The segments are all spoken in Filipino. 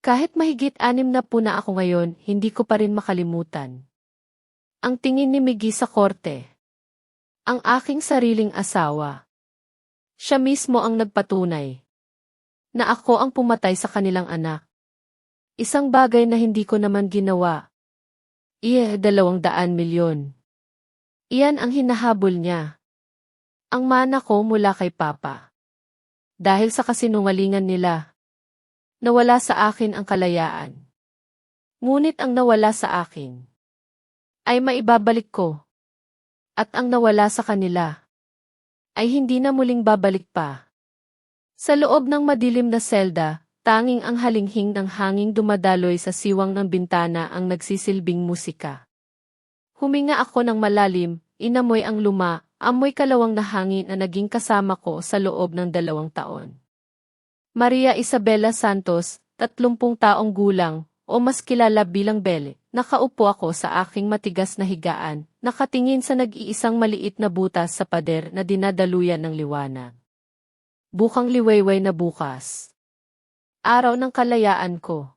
Kahit mahigit 60 na ako ngayon, hindi ko pa rin makalimutan ang tingin ni Miggy sa korte. Ang aking sariling asawa. Siya mismo ang nagpatunay na ako ang pumatay sa kanilang anak. Isang bagay na hindi ko naman ginawa. 200 milyon. Iyan ang hinahabol niya. Ang mana ko mula kay Papa. Dahil sa kasinungalingan nila, nawala sa akin ang kalayaan. Ngunit ang nawala sa akin ay maibabalik ko. At ang nawala sa kanila ay hindi na muling babalik pa. Sa loob ng madilim na selda, tanging ang halinghing ng hanging dumadaloy sa siwang ng bintana ang nagsisilbing musika. Huminga ako ng malalim, inamoy ang luma, amoy kalawang na hangin na naging kasama ko sa loob ng 2 taon. Maria Isabela Santos, 30 taong gulang, o mas kilala bilang Belle, nakaupo ako sa aking matigas na higaan, nakatingin sa nag-iisang maliit na butas sa pader na dinadaluyan ng liwanag. Bukang liwayway na bukas. Araw ng kalayaan ko.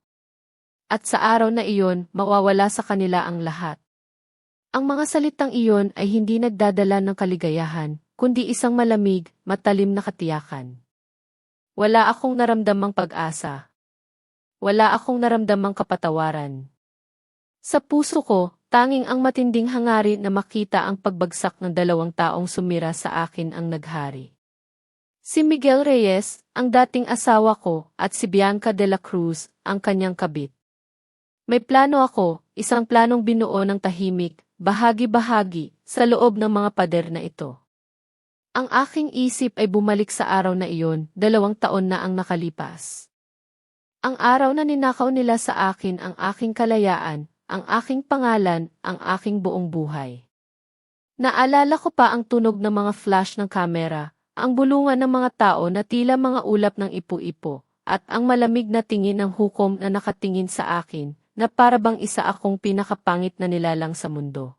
At sa araw na iyon, mawawala sa kanila ang lahat. Ang mga salitang iyon ay hindi nagdadala ng kaligayahan, kundi isang malamig, matalim na katiyakan. Wala akong naramdamang pag-asa. Wala akong naramdamang kapatawaran. Sa puso ko, tanging ang matinding hangarin na makita ang pagbagsak ng 2 taong sumira sa akin ang naghari. Si Miguel Reyes, ang dating asawa ko, at si Bianca de la Cruz, ang kanyang kabit. May plano ako, isang planong binuo ng tahimik, bahagi-bahagi, sa loob ng mga pader na ito. Ang aking isip ay bumalik sa araw na iyon, 2 taon na ang nakalipas. Ang araw na ninakaw nila sa akin ang aking kalayaan, ang aking pangalan, ang aking buong buhay. Naalala ko pa ang tunog ng mga flash ng kamera, ang bulungan ng mga tao na tila mga ulap ng ipo-ipo, at ang malamig na tingin ng hukom na nakatingin sa akin, na parabang isa akong pinakapangit na nilalang sa mundo.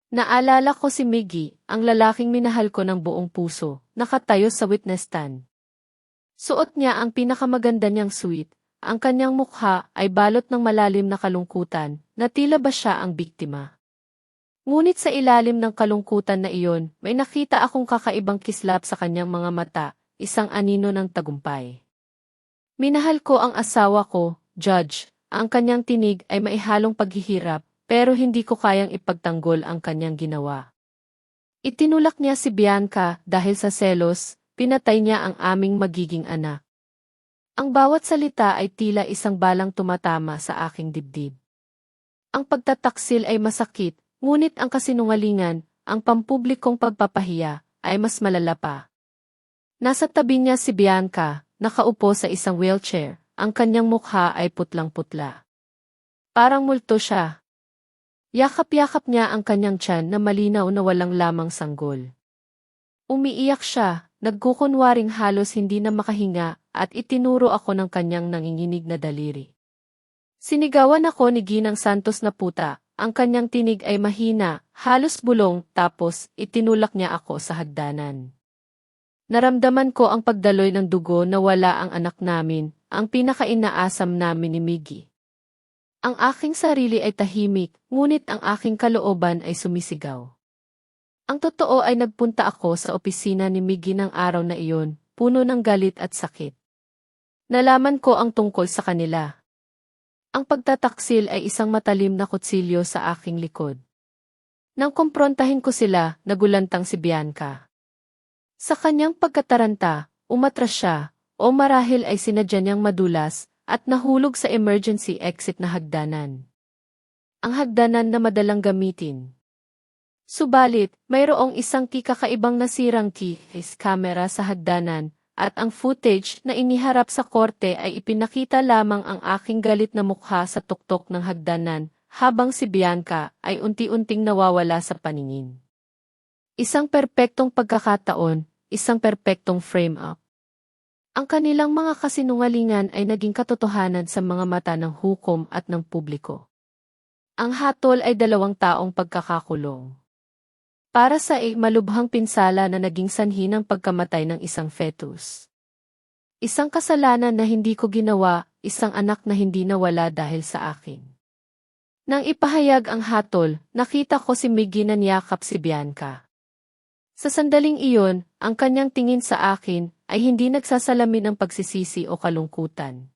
Naalala ko si Miggy, ang lalaking minahal ko ng buong puso, nakatayo sa witness stand. Suot niya ang pinakamaganda niyang suit, ang kanyang mukha ay balot ng malalim na kalungkutan, na tila ba siya ang biktima. Ngunit sa ilalim ng kalungkutan na iyon, may nakita akong kakaibang kislap sa kanyang mga mata, isang anino ng tagumpay. Minahal ko ang asawa ko, Judge. Ang kanyang tinig ay maihalong paghihirap, pero hindi ko kayang ipagtanggol ang kanyang ginawa. Itinulak niya si Bianca dahil sa selos, pinatay niya ang aming magiging anak. Ang bawat salita ay tila isang balang tumatama sa aking dibdib. Ang pagtataksil ay masakit, ngunit ang kasinungalingan, ang pampublikong pagpapahiya, ay mas malala pa. Nasa tabi niya si Bianca, nakaupo sa isang wheelchair. Ang kanyang mukha ay putlang-putla. Parang multo siya. Yakap-yakap niya ang kanyang tiyan na malinaw na walang lamang sanggol. Umiiyak siya, nagkukunwaring halos hindi na makahinga, at itinuro ako ng kanyang nanginginig na daliri. Sinigawan ako ni Ginang Santos na puta, ang kanyang tinig ay mahina, halos bulong, tapos itinulak niya ako sa hagdanan. Naramdaman ko ang pagdaloy ng dugo na wala ang anak namin, ang pinakainaasam namin ni Miggy. Ang aking sarili ay tahimik, ngunit ang aking kalooban ay sumisigaw. Ang totoo ay nagpunta ako sa opisina ni Miggy ng araw na iyon, puno ng galit at sakit. Nalaman ko ang tungkol sa kanila. Ang pagtataksil ay isang matalim na kutsilyo sa aking likod. Nang kumprontahin ko sila, nagulantang si Bianca. Sa kanyang pagkataranta, umatras siya, o marahil ay sinadya niyang madulas, at nahulog sa emergency exit na hagdanan. Ang hagdanan na madalang gamitin. Subalit, mayroong isang kakaibang nasirang camera sa hagdanan, at ang footage na iniharap sa korte ay ipinakita lamang ang aking galit na mukha sa tuktok ng hagdanan, habang si Bianca ay unti-unting nawawala sa paningin. Isang perpektong pagkakataon, isang perpektong frame-up. Ang kanilang mga kasinungalingan ay naging katotohanan sa mga mata ng hukom at ng publiko. Ang hatol ay 2 taong pagkakakulong. Para sa malubhang pinsala na naging sanhi ng pagkamatay ng isang fetus. Isang kasalanan na hindi ko ginawa, isang anak na hindi nawala dahil sa akin. Nang ipahayag ang hatol, nakita ko si Miggy na niyakap si Bianca. Sa sandaling iyon, ang kanyang tingin sa akin ay hindi nagsasalamin ng pagsisisi o kalungkutan.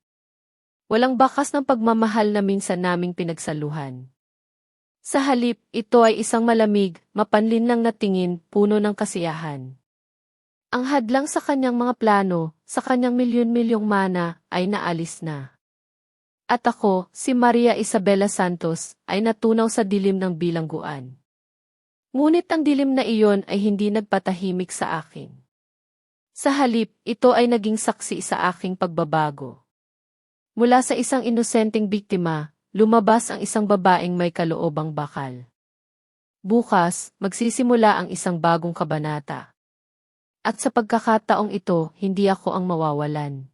Walang bakas ng pagmamahal na minsan naming pinagsaluhan. Sa halip, ito ay isang malamig, mapanlinlang na tingin, puno ng kasiyahan. Ang hadlang sa kanyang mga plano, sa kanyang milyon-milyong mana, ay naalis na. At ako, si Maria Isabela Santos, ay natunaw sa dilim ng bilangguan. Ngunit ang dilim na iyon ay hindi nagpatahimik sa akin. Sa halip, ito ay naging saksi sa aking pagbabago. Mula sa isang inosenteng biktima, lumabas ang isang babaeng may kaloobang bakal. Bukas, magsisimula ang isang bagong kabanata. At sa pagkakataong ito, hindi ako ang mawawalan.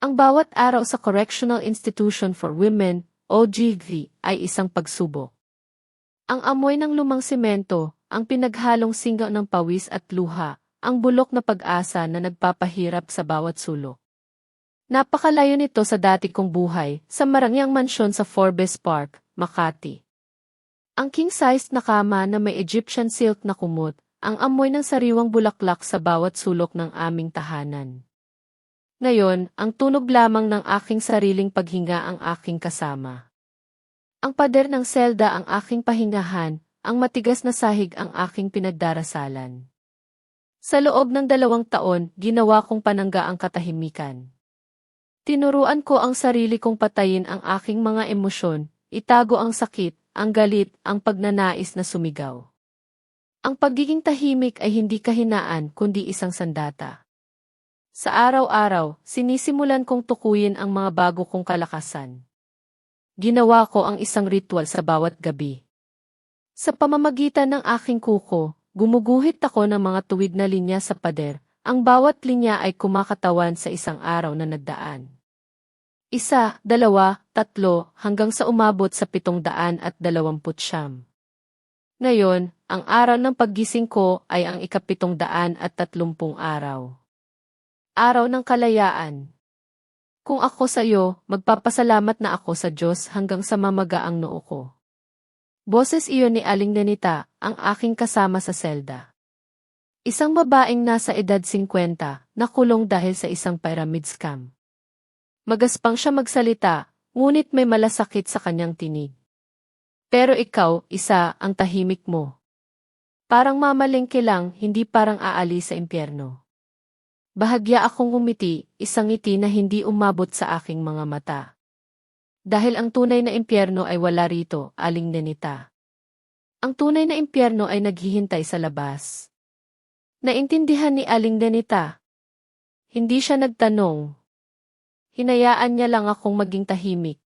Ang bawat araw sa Correctional Institution for Women, OGV, ay isang pagsubok. Ang amoy ng lumang semento, ang pinaghalong singaw ng pawis at luha, ang bulok na pag-asa na nagpapahirap sa bawat sulok. Napakalayo nito sa dati kong buhay, sa marangyang mansyon sa Forbes Park, Makati. Ang king-sized na kama na may Egyptian silk na kumot, ang amoy ng sariwang bulaklak sa bawat sulok ng aming tahanan. Ngayon, ang tunog lamang ng aking sariling paghinga ang aking kasama. Ang pader ng selda ang aking pahingahan, ang matigas na sahig ang aking pinagdarasalan. Sa loob ng 2 taon, ginawa kong panangga ang katahimikan. Tinuruan ko ang sarili kong patayin ang aking mga emosyon, itago ang sakit, ang galit, ang pagnanais na sumigaw. Ang pagiging tahimik ay hindi kahinaan kundi isang sandata. Sa araw-araw, sinisimulan kong tukuyin ang mga bago kong kalakasan. Ginawa ko ang isang ritual sa bawat gabi. Sa pamamagitan ng aking kuko, gumuguhit ako ng mga tuwid na linya sa pader. Ang bawat linya ay kumakatawan sa isang araw na nagdaan. 1, 2, 3, hanggang sa umabot sa 729. Ngayon, ang araw ng paggising ko ay ang 730 araw. Araw ng kalayaan. Kung ako sa iyo, magpapasalamat na ako sa Diyos hanggang sa mamagaang noo ko. Boses iyon ni Aling Nenita, ang aking kasama sa selda. Isang babaeng nasa edad 50, nakulong dahil sa isang pyramid scam. Magaspang siya magsalita, ngunit may malasakit sa kanyang tinig. Pero ikaw, isa, ang tahimik mo. Parang mamalengke lang, hindi parang aalis sa impyerno. Bahagya akong ngumiti, isang ngiti na hindi umabot sa aking mga mata. Dahil ang tunay na impyerno ay wala rito, Aling Nenita. Ang tunay na impyerno ay naghihintay sa labas. Naintindihan ni Aling Nenita. Hindi siya nagtanong. Hinayaan niya lang akong maging tahimik.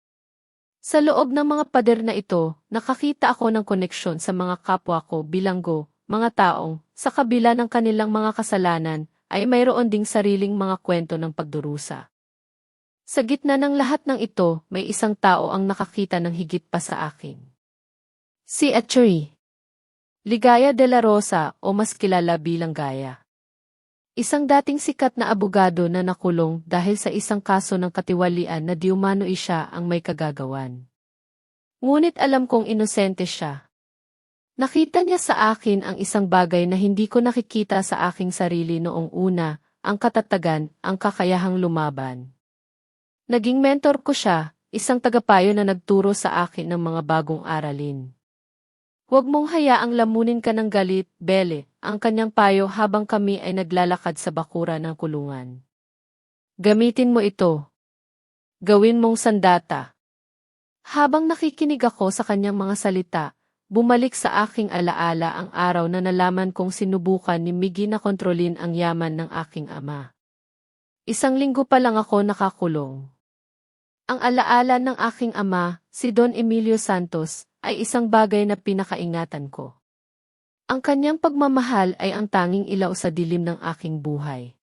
Sa loob ng mga pader na ito, nakakita ako ng koneksyon sa mga kapwa ko bilanggo, mga taong, sa kabila ng kanilang mga kasalanan, ay mayroon ding sariling mga kwento ng pagdurusa. Sa gitna ng lahat ng ito, may isang tao ang nakakita ng higit pa sa akin. Si Atchery Ligaya de la Rosa o mas kilala bilang Gaya. Isang dating sikat na abogado na nakulong dahil sa isang kaso ng katiwalian na di umano'y siya ang may kagagawan. Ngunit alam kong inosente siya. Nakita niya sa akin ang isang bagay na hindi ko nakikita sa aking sarili noong una, ang katatagan, ang kakayahang lumaban. Naging mentor ko siya, isang tagapayo na nagturo sa akin ng mga bagong aralin. Huwag mong hayaang lamunin ka ng galit, Belle, ang kanyang payo habang kami ay naglalakad sa bakura ng kulungan. Gamitin mo ito. Gawin mong sandata. Habang nakikinig ako sa kanyang mga salita, bumalik sa aking alaala ang araw na nalaman kong sinubukan ni Miggy na kontrolin ang yaman ng aking ama. 1 linggo pa lang ako nakakulong. Ang alaala ng aking ama, si Don Emilio Santos, ay isang bagay na pinakaingatan ko. Ang kanyang pagmamahal ay ang tanging ilaw sa dilim ng aking buhay.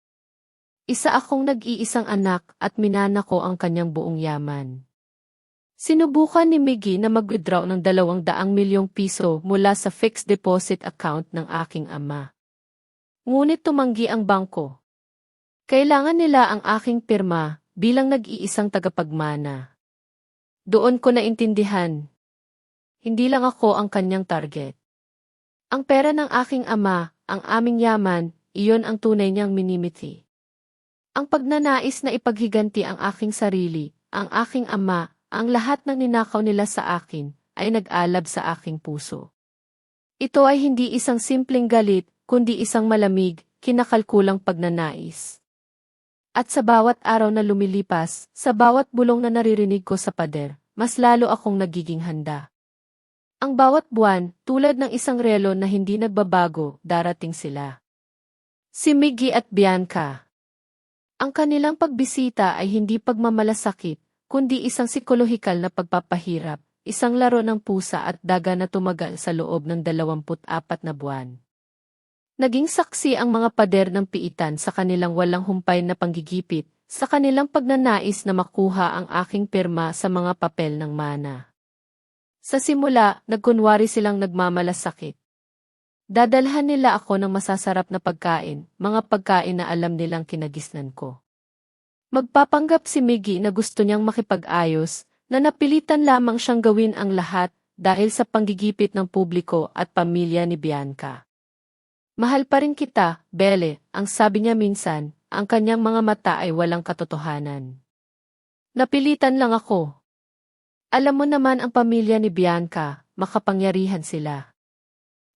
Isa akong nag-iisang anak at minana ko ang kanyang buong yaman. Sinubukan ni Miggy na mag-withdraw ng 200 milyong piso mula sa fixed deposit account ng aking ama. Ngunit tumanggi ang bangko. Kailangan nila ang aking pirma bilang nag-iisang tagapagmana. Doon ko naintindihan. Hindi lang ako ang kanyang target. Ang pera ng aking ama, ang aming yaman, iyon ang tunay niyang minimiti. Ang pagnanais na ipaghiganti ang aking sarili, ang aking ama, ang lahat ng ninakaw nila sa akin, ay nag-alab sa aking puso. Ito ay hindi isang simpleng galit, kundi isang malamig, kinakalkulang pagnanais. At sa bawat araw na lumilipas, sa bawat bulong na naririnig ko sa pader, mas lalo akong nagiging handa. Ang bawat buwan, tulad ng isang relo na hindi nagbabago, darating sila. Si Miggy at Bianca. Ang kanilang pagbisita ay hindi pagmamalasakit, kundi isang psikolohikal na pagpapahirap, isang laro ng pusa at daga na tumagal sa loob ng 24 na buwan. Naging saksi ang mga pader ng piitan sa kanilang walang humpay na panggigipit, sa kanilang pagnanais na makuha ang aking pirma sa mga papel ng mana. Sa simula, nagkunwari silang nagmamalasakit. Dadalhan nila ako ng masasarap na pagkain, mga pagkain na alam nilang kinagisnan ko. Magpapanggap si Miggy na gusto niyang makipag-ayos, na napilitan lamang siyang gawin ang lahat dahil sa panggigipit ng publiko at pamilya ni Bianca. Mahal pa rin kita, Belle, ang sabi niya minsan, ang kanyang mga mata ay walang katotohanan. Napilitan lang ako. Alam mo naman ang pamilya ni Bianca, makapangyarihan sila.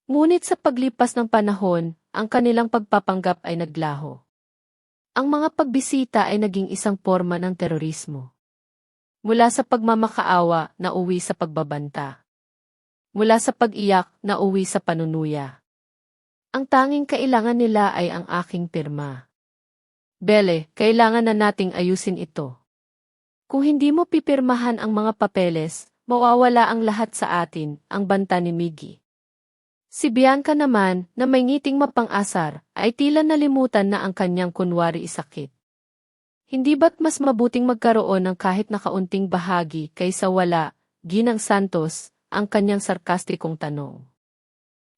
Ngunit sa paglipas ng panahon, ang kanilang pagpapanggap ay naglaho. Ang mga pagbisita ay naging isang forma ng terorismo. Mula sa pagmamakaawa na uwi sa pagbabanta. Mula sa pag-iyak na uwi sa panunuya. Ang tanging kailangan nila ay ang aking pirma. Belle, kailangan na nating ayusin ito. Kung hindi mo pipirmahan ang mga papeles, mawawala ang lahat sa atin, ang banta ni Miggy. Si Bianca naman, na may ngiting mapang-asar, ay tila nalimutan na ang kanyang kunwari isakit. Hindi ba't mas mabuting magkaroon ng kahit na kaunting bahagi kaysa wala, Ginang Santos, ang kanyang sarkastikong tanong.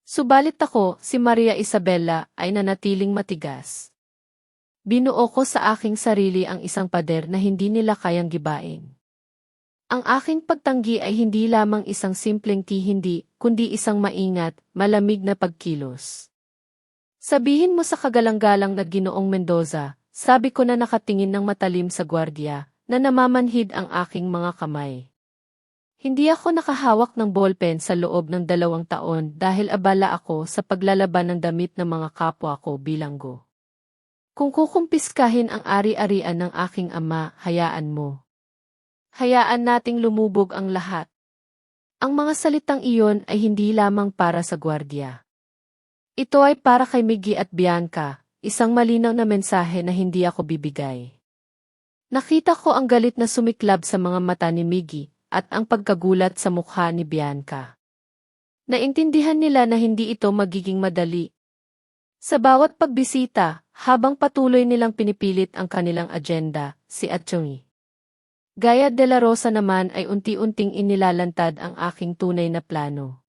Subalit ako, si Maria Isabela, ay nanatiling matigas. Binuo ko sa aking sarili ang isang pader na hindi nila kayang gibain. Ang aking pagtanggi ay hindi lamang isang simpleng hindi, kundi isang maingat, malamig na pagkilos. Sabihin mo sa kagalang-galang na Ginoong Mendoza, sabi ko na nakatingin ng matalim sa gwardiya, na namamanhid ang aking mga kamay. Hindi ako nakahawak ng ballpen sa loob ng 2 taon dahil abala ako sa paglalaban ng damit ng mga kapwa ko bilanggo. Kung kukumpiskahin ang ari-arian ng aking ama, hayaan mo. Hayaan nating lumubog ang lahat. Ang mga salitang iyon ay hindi lamang para sa gwardiya. Ito ay para kay Miggy at Bianca, isang malinaw na mensahe na hindi ako bibigay. Nakita ko ang galit na sumiklab sa mga mata ni Miggy, at ang pagkagulat sa mukha ni Bianca. Naintindihan nila na hindi ito magiging madali. Sa bawat pagbisita, habang patuloy nilang pinipilit ang kanilang agenda, si Atchongi Gaya de la Rosa naman ay unti-unting inilalantad ang aking tunay na plano.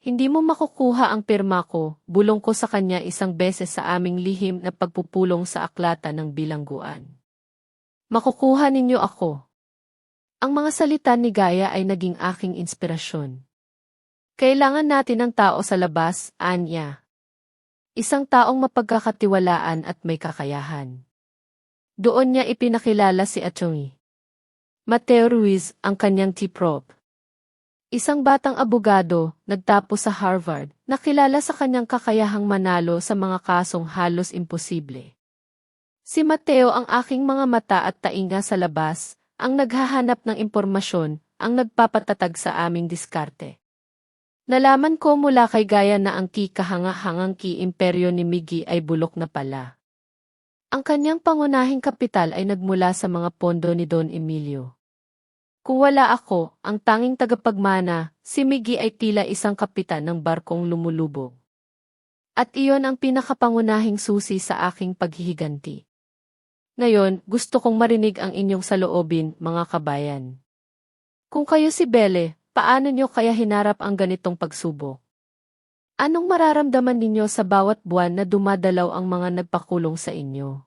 Hindi mo makukuha ang pirma ko, bulong ko sa kanya isang beses sa aming lihim na pagpupulong sa aklatan ng bilangguan. Makukuha ninyo ako. Ang mga salita ni Gaya ay naging aking inspirasyon. Kailangan natin ng tao sa labas, Anya. Isang taong mapagkakatiwalaan at may kakayahan. Doon niya ipinakilala si Atchongi Mateo Ruiz, ang kanyang T-Prop. Isang batang abogado, nagtapos sa Harvard, nakilala sa kanyang kakayahang manalo sa mga kasong halos imposible. Si Mateo ang aking mga mata at tainga sa labas, ang naghahanap ng impormasyon, ang nagpapatatag sa aming diskarte. Nalaman ko mula kay Gaya na ang kahanga-hangang imperyo ni Miggy ay bulok na pala. Ang kanyang pangunahing kapital ay nagmula sa mga pondo ni Don Emilio. Kung wala ako, ang tanging tagapagmana, si Miggy ay tila isang kapitan ng barkong lumulubog. At iyon ang pinakapangunahing susi sa aking paghihiganti. Ngayon, gusto kong marinig ang inyong saloobin, mga kabayan. Kung kayo si Belle, paano nyo kaya hinarap ang ganitong pagsubok? Anong mararamdaman ninyo sa bawat buwan na dumadalaw ang mga nagpakulong sa inyo?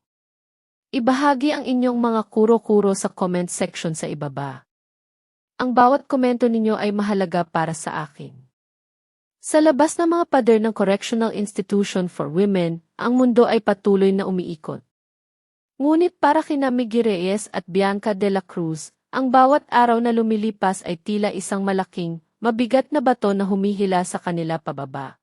Ibahagi ang inyong mga kuro-kuro sa comment section sa ibaba. Ang bawat komento ninyo ay mahalaga para sa akin. Sa labas ng mga pader ng Correctional Institution for Women, ang mundo ay patuloy na umiikot. Ngunit para kina Miggy Reyes at Bianca de la Cruz, ang bawat araw na lumilipas ay tila isang malaking, mabigat na bato na humihila sa kanila pababa.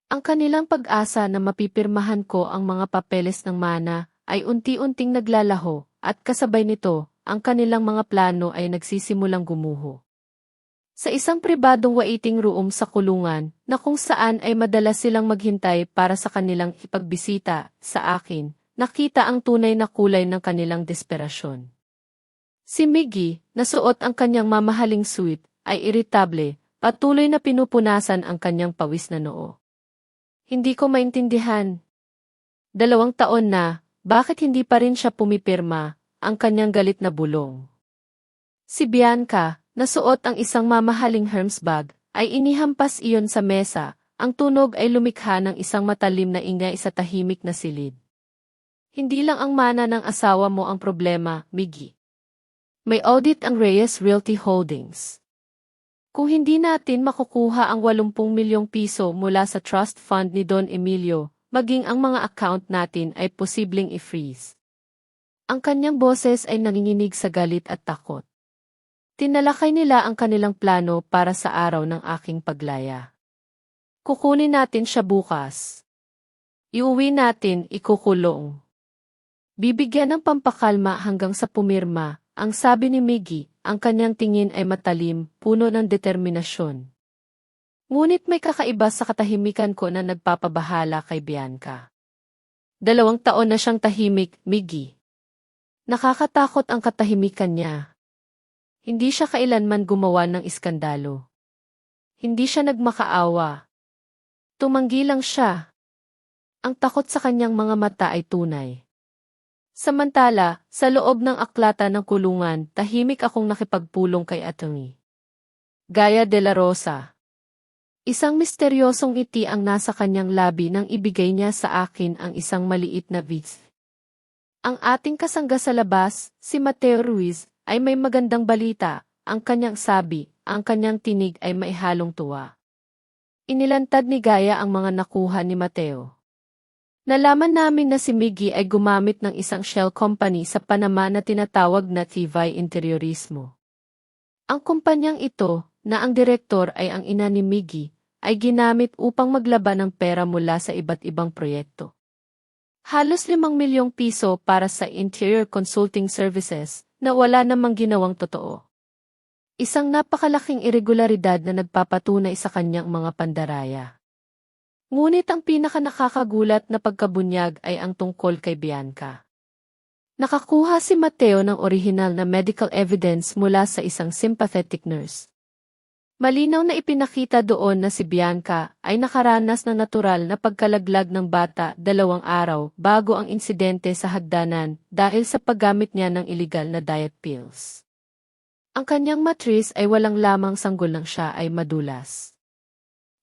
Ang kanilang pag-asa na mapipirmahan ko ang mga papeles ng mana ay unti-unting naglalaho at kasabay nito, ang kanilang mga plano ay nagsisimulang gumuho. Sa isang pribadong waiting room sa kulungan na kung saan ay madalas silang maghintay para sa kanilang ipagbisita sa akin, nakita ang tunay na kulay ng kanilang desperasyon. Si Miggy, na suot ang kanyang mamahaling suit, ay iritable, patuloy na pinupunasan ang kanyang pawis na noo. Hindi ko maintindihan. 2 taon na, bakit hindi pa rin siya pumipirma, ang kanyang galit na bulong. Si Bianca, na suot ang isang mamahaling Hermes bag, ay inihampas iyon sa mesa, ang tunog ay lumikha ng isang matalim na ingay sa tahimik na silid. Hindi lang ang mana ng asawa mo ang problema, Miggy. May audit ang Reyes Realty Holdings. Kung hindi natin makukuha ang 80 milyong piso mula sa trust fund ni Don Emilio, maging ang mga account natin ay posibleng i-freeze. Ang kanyang boses ay nanginginig sa galit at takot. Tinalakay nila ang kanilang plano para sa araw ng aking paglaya. Kukunin natin siya bukas. Iuwi natin, ikukulong. Bibigyan ng pampakalma hanggang sa pumirma, ang sabi ni Miggy, ang kanyang tingin ay matalim, puno ng determinasyon. Ngunit may kakaiba sa katahimikan ko na nagpapabahala kay Bianca. 2 taon na siyang tahimik, Miggy. Nakakatakot ang katahimikan niya. Hindi siya kailanman gumawa ng iskandalo. Hindi siya nagmakaawa. Tumanggi lang siya. Ang takot sa kanyang mga mata ay tunay. Samantala, sa loob ng aklata ng kulungan, tahimik akong nakipagpulong kay Atty. Gaya de la Rosa. Isang misteryosong ngiti ang nasa kanyang labi nang ibigay niya sa akin ang isang maliit na vits. Ang ating kasangga sa labas, si Mateo Ruiz, ay may magandang balita, ang kanyang sabi, ang kanyang tinig ay maihalong tuwa. Inilantad ni Gaya ang mga nakuha ni Mateo. Nalaman namin na si Miggy ay gumamit ng isang shell company sa Panama na tinatawag na Tivay Interiorismo. Ang kumpanyang ito, na ang direktor ay ang ina ni Miggy, ay ginamit upang maglaban ng pera mula sa iba't ibang proyekto. Halos 5 milyong piso para sa interior consulting services na wala namang ginawang totoo. Isang napakalaking irregularidad na nagpapatunay sa kanyang mga pandaraya. Ngunit ang pinakanakakagulat na pagkabunyag ay ang tungkol kay Bianca. Nakakuha si Mateo ng orihinal na medical evidence mula sa isang sympathetic nurse. Malinaw na ipinakita doon na si Bianca ay nakaranas ng natural na pagkalaglag ng bata 2 araw bago ang insidente sa hagdanan dahil sa paggamit niya ng illegal na diet pills. Ang kanyang matris ay walang lamang sanggol ng siya ay madulas.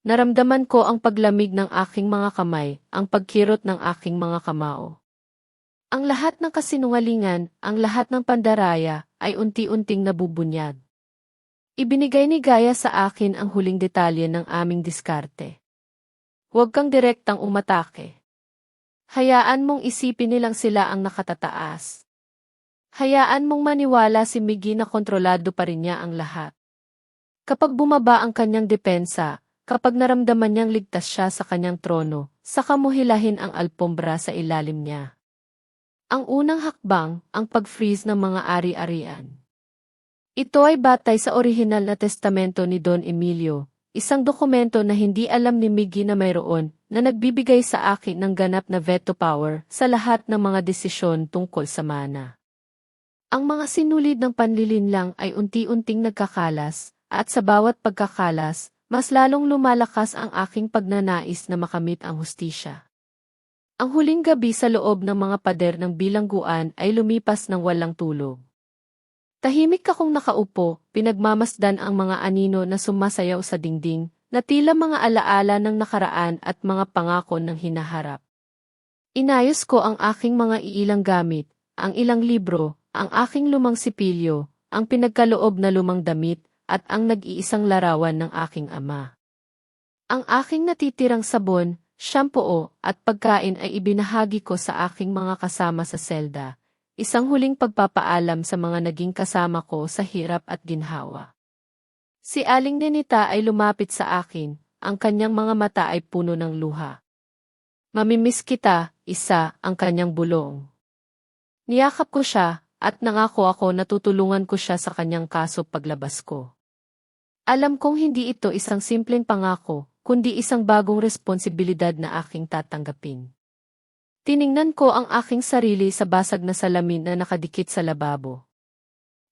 Naramdaman ko ang paglamig ng aking mga kamay, ang pagkirot ng aking mga kamao. Ang lahat ng kasinungalingan, ang lahat ng pandaraya ay unti-unting nabubunyag. Ibinigay ni Gaya sa akin ang huling detalye ng aming diskarte. Huwag kang direktang umatake. Hayaan mong isipin nilang sila ang nakatataas. Hayaan mong maniwala si Miggy na kontrolado pa rin niya ang lahat. Kapag bumaba ang kanyang depensa, kapag naramdaman niyang ligtas siya sa kanyang trono, saka mo hilahin ang alpombra sa ilalim niya. Ang unang hakbang, ang pag-freeze ng mga ari-arian. Ito ay batay sa orihinal na testamento ni Don Emilio, isang dokumento na hindi alam ni Miggy na mayroon, na nagbibigay sa akin ng ganap na veto power sa lahat ng mga desisyon tungkol sa mana. Ang mga sinulid ng panlilinlang ay unti-unting nagkakalas, at sa bawat pagkakalas, mas lalong lumalakas ang aking pagnanais na makamit ang hustisya. Ang huling gabi sa loob ng mga pader ng bilangguan ay lumipas ng walang tulog. Tahimik akong nakaupo, pinagmamasdan ang mga anino na sumasayaw sa dingding, na tila mga alaala ng nakaraan at mga pangako ng hinaharap. Inayos ko ang aking mga iilang gamit, ang ilang libro, ang aking lumang sipilyo, ang pinagkaloob na lumang damit, at ang nag-iisang larawan ng aking ama. Ang aking natitirang sabon, shampoo, at pagkain ay ibinahagi ko sa aking mga kasama sa selda, isang huling pagpapaalam sa mga naging kasama ko sa hirap at ginhawa. Si Aling Nenita ay lumapit sa akin, ang kanyang mga mata ay puno ng luha. "Mamimiss kita, isa," ang kanyang bulong. Niyakap ko siya, at nangako ako na tutulungan ko siya sa kanyang kaso paglabas ko. Alam kong hindi ito isang simpleng pangako, kundi isang bagong responsibilidad na aking tatanggapin. Tiningnan ko ang aking sarili sa basag na salamin na nakadikit sa lababo.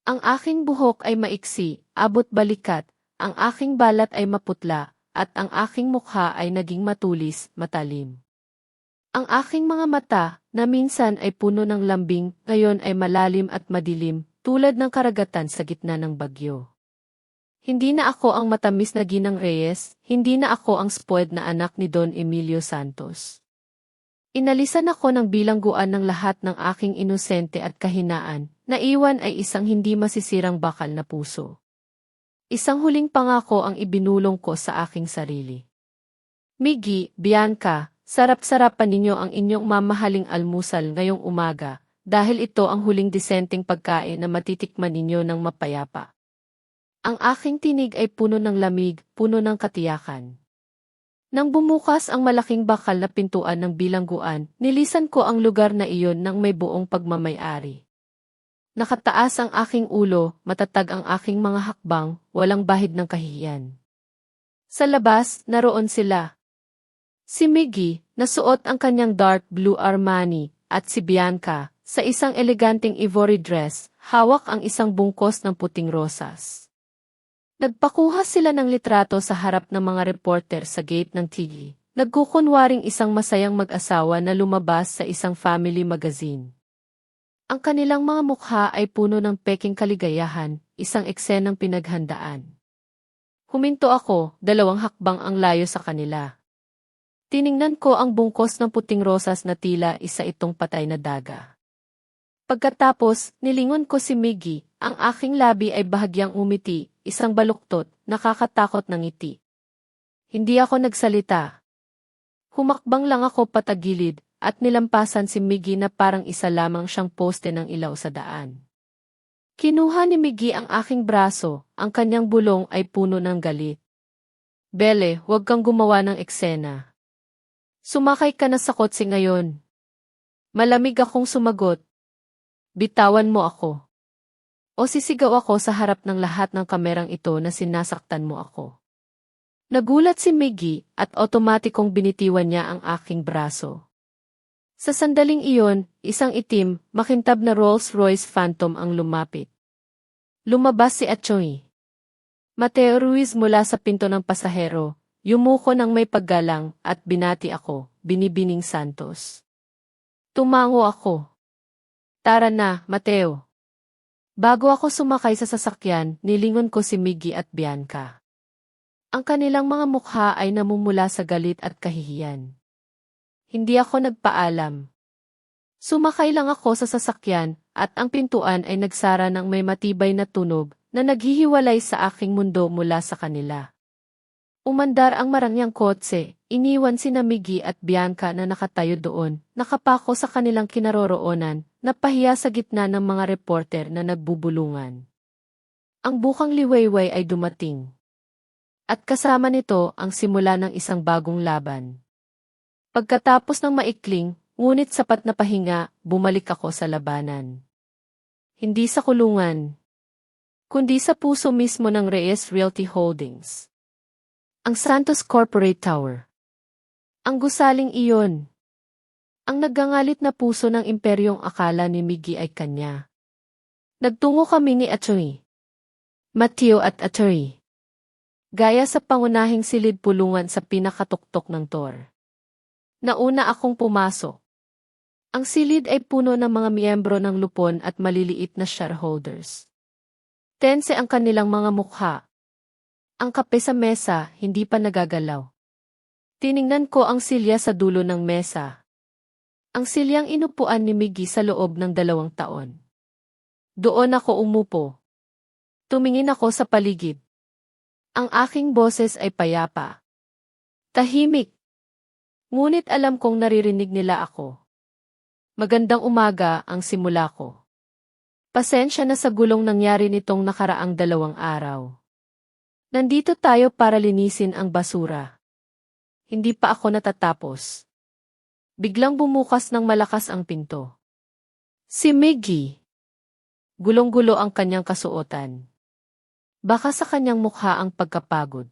Ang aking buhok ay maiksi, abot balikat, ang aking balat ay maputla, at ang aking mukha ay naging matulis, matalim. Ang aking mga mata, na minsan ay puno ng lambing, ngayon ay malalim at madilim, tulad ng karagatan sa gitna ng bagyo. Hindi na ako ang matamis na Ginang Reyes, hindi na ako ang spoiled na anak ni Don Emilio Santos. Inalisan ako ng bilangguan ng lahat ng aking inosente at kahinaan, naiwan ay isang hindi masisirang bakal na puso. Isang huling pangako ang ibinulong ko sa aking sarili. Miggy, Bianca, sarap-sarapan ninyo ang inyong mamahaling almusal ngayong umaga, dahil ito ang huling disenteng pagkain na matitikman ninyo ng mapayapa. Ang aking tinig ay puno ng lamig, puno ng katiyakan. Nang bumukas ang malaking bakal na pintuan ng bilangguan, nilisan ko ang lugar na iyon ng may buong pagmamay-ari. Nakataas ang aking ulo, matatag ang aking mga hakbang, walang bahid ng kahihiyan. Sa labas, naroon sila. Si Miggy, na suot ang kanyang dark blue Armani, at si Bianca, sa isang eleganteng ivory dress, hawak ang isang bungkos ng puting rosas. Nagpakuha sila ng litrato sa harap ng mga reporter sa gate ng TV, nagkukunwaring isang masayang mag-asawa na lumabas sa isang family magazine. Ang kanilang mga mukha ay puno ng peking kaligayahan, isang eksenang pinaghandaan. Huminto ako, 2 hakbang ang layo sa kanila. Tiningnan ko ang bungkos ng puting rosas na tila isa itong patay na daga. Pagkatapos, nilingon ko si Miggy, ang aking labi ay bahagyang umiti, isang baluktot, nakakatakot na ngiti. Hindi ako nagsalita. Humakbang lang ako patagilid, at nilampasan si Miggy na parang isa lamang siyang poste ng ilaw sa daan. Kinuha ni Miggy ang aking braso, ang kanyang bulong ay puno ng galit. "Belle, huwag kang gumawa ng eksena. Sumakay ka na sa kotse ngayon." Malamig akong sumagot. "Bitawan mo ako. O sisigaw ako sa harap ng lahat ng kamerang ito na sinasaktan mo ako." Nagulat si Miggy at otomatikong binitiwan niya ang aking braso. Sa sandaling iyon, isang itim, makintab na Rolls-Royce Phantom ang lumapit. Lumabas si Achoy Mateo Ruiz mula sa pinto ng pasahero, yumuko ng may paggalang at binati ako, Binibining Santos. Tumango ako. "Tara na, Mateo." Bago ako sumakay sa sasakyan, nilingon ko si Miggy at Bianca. Ang kanilang mga mukha ay namumula sa galit at kahihiyan. Hindi ako nagpaalam. Sumakay lang ako sa sasakyan, at ang pintuan ay nagsara ng may matibay na tunog na naghihiwalay sa aking mundo mula sa kanila. Umandar ang marangyang kotse, iniwan sina Miggy at Bianca na nakatayo doon, nakapako sa kanilang kinaroroonan, napahiya sa gitna ng mga reporter na nagbubulungan. Ang bukang liwayway ay dumating. At kasama nito ang simula ng isang bagong laban. Pagkatapos ng maikling, ngunit sapat na pahinga, bumalik ako sa labanan. Hindi sa kulungan, kundi sa puso mismo ng Reyes Realty Holdings. Ang Santos Corporate Tower. Ang gusaling iyon. Ang naggangalit na puso ng imperyong akala ni Miggy ay kanya. Nagtungo kami ni Achoy Mateo at Achoy. Gaya sa pangunahing silid pulungan sa pinakatuktok ng tor. Nauna akong pumasok. Ang silid ay puno ng mga miyembro ng lupon at maliliit na shareholders. Tense ang kanilang mga mukha. Ang kape sa mesa, hindi pa nagagalaw. Tiningnan ko ang silya sa dulo ng mesa. Ang silyang inupuan ni Miggy sa loob ng 2 taon. Doon ako umupo. Tumingin ako sa paligid. Ang aking boses ay payapa. Tahimik. Ngunit alam kong naririnig nila ako. Magandang umaga ang simula ko. Pasensya na sa gulong nangyari nitong nakaraang 2 araw. Nandito tayo para linisin ang basura. Hindi pa ako natatapos. Biglang bumukas ng malakas ang pinto. Si Miggy. Gulong-gulo ang kanyang kasuotan. Baka sa kanyang mukha ang pagkapagod.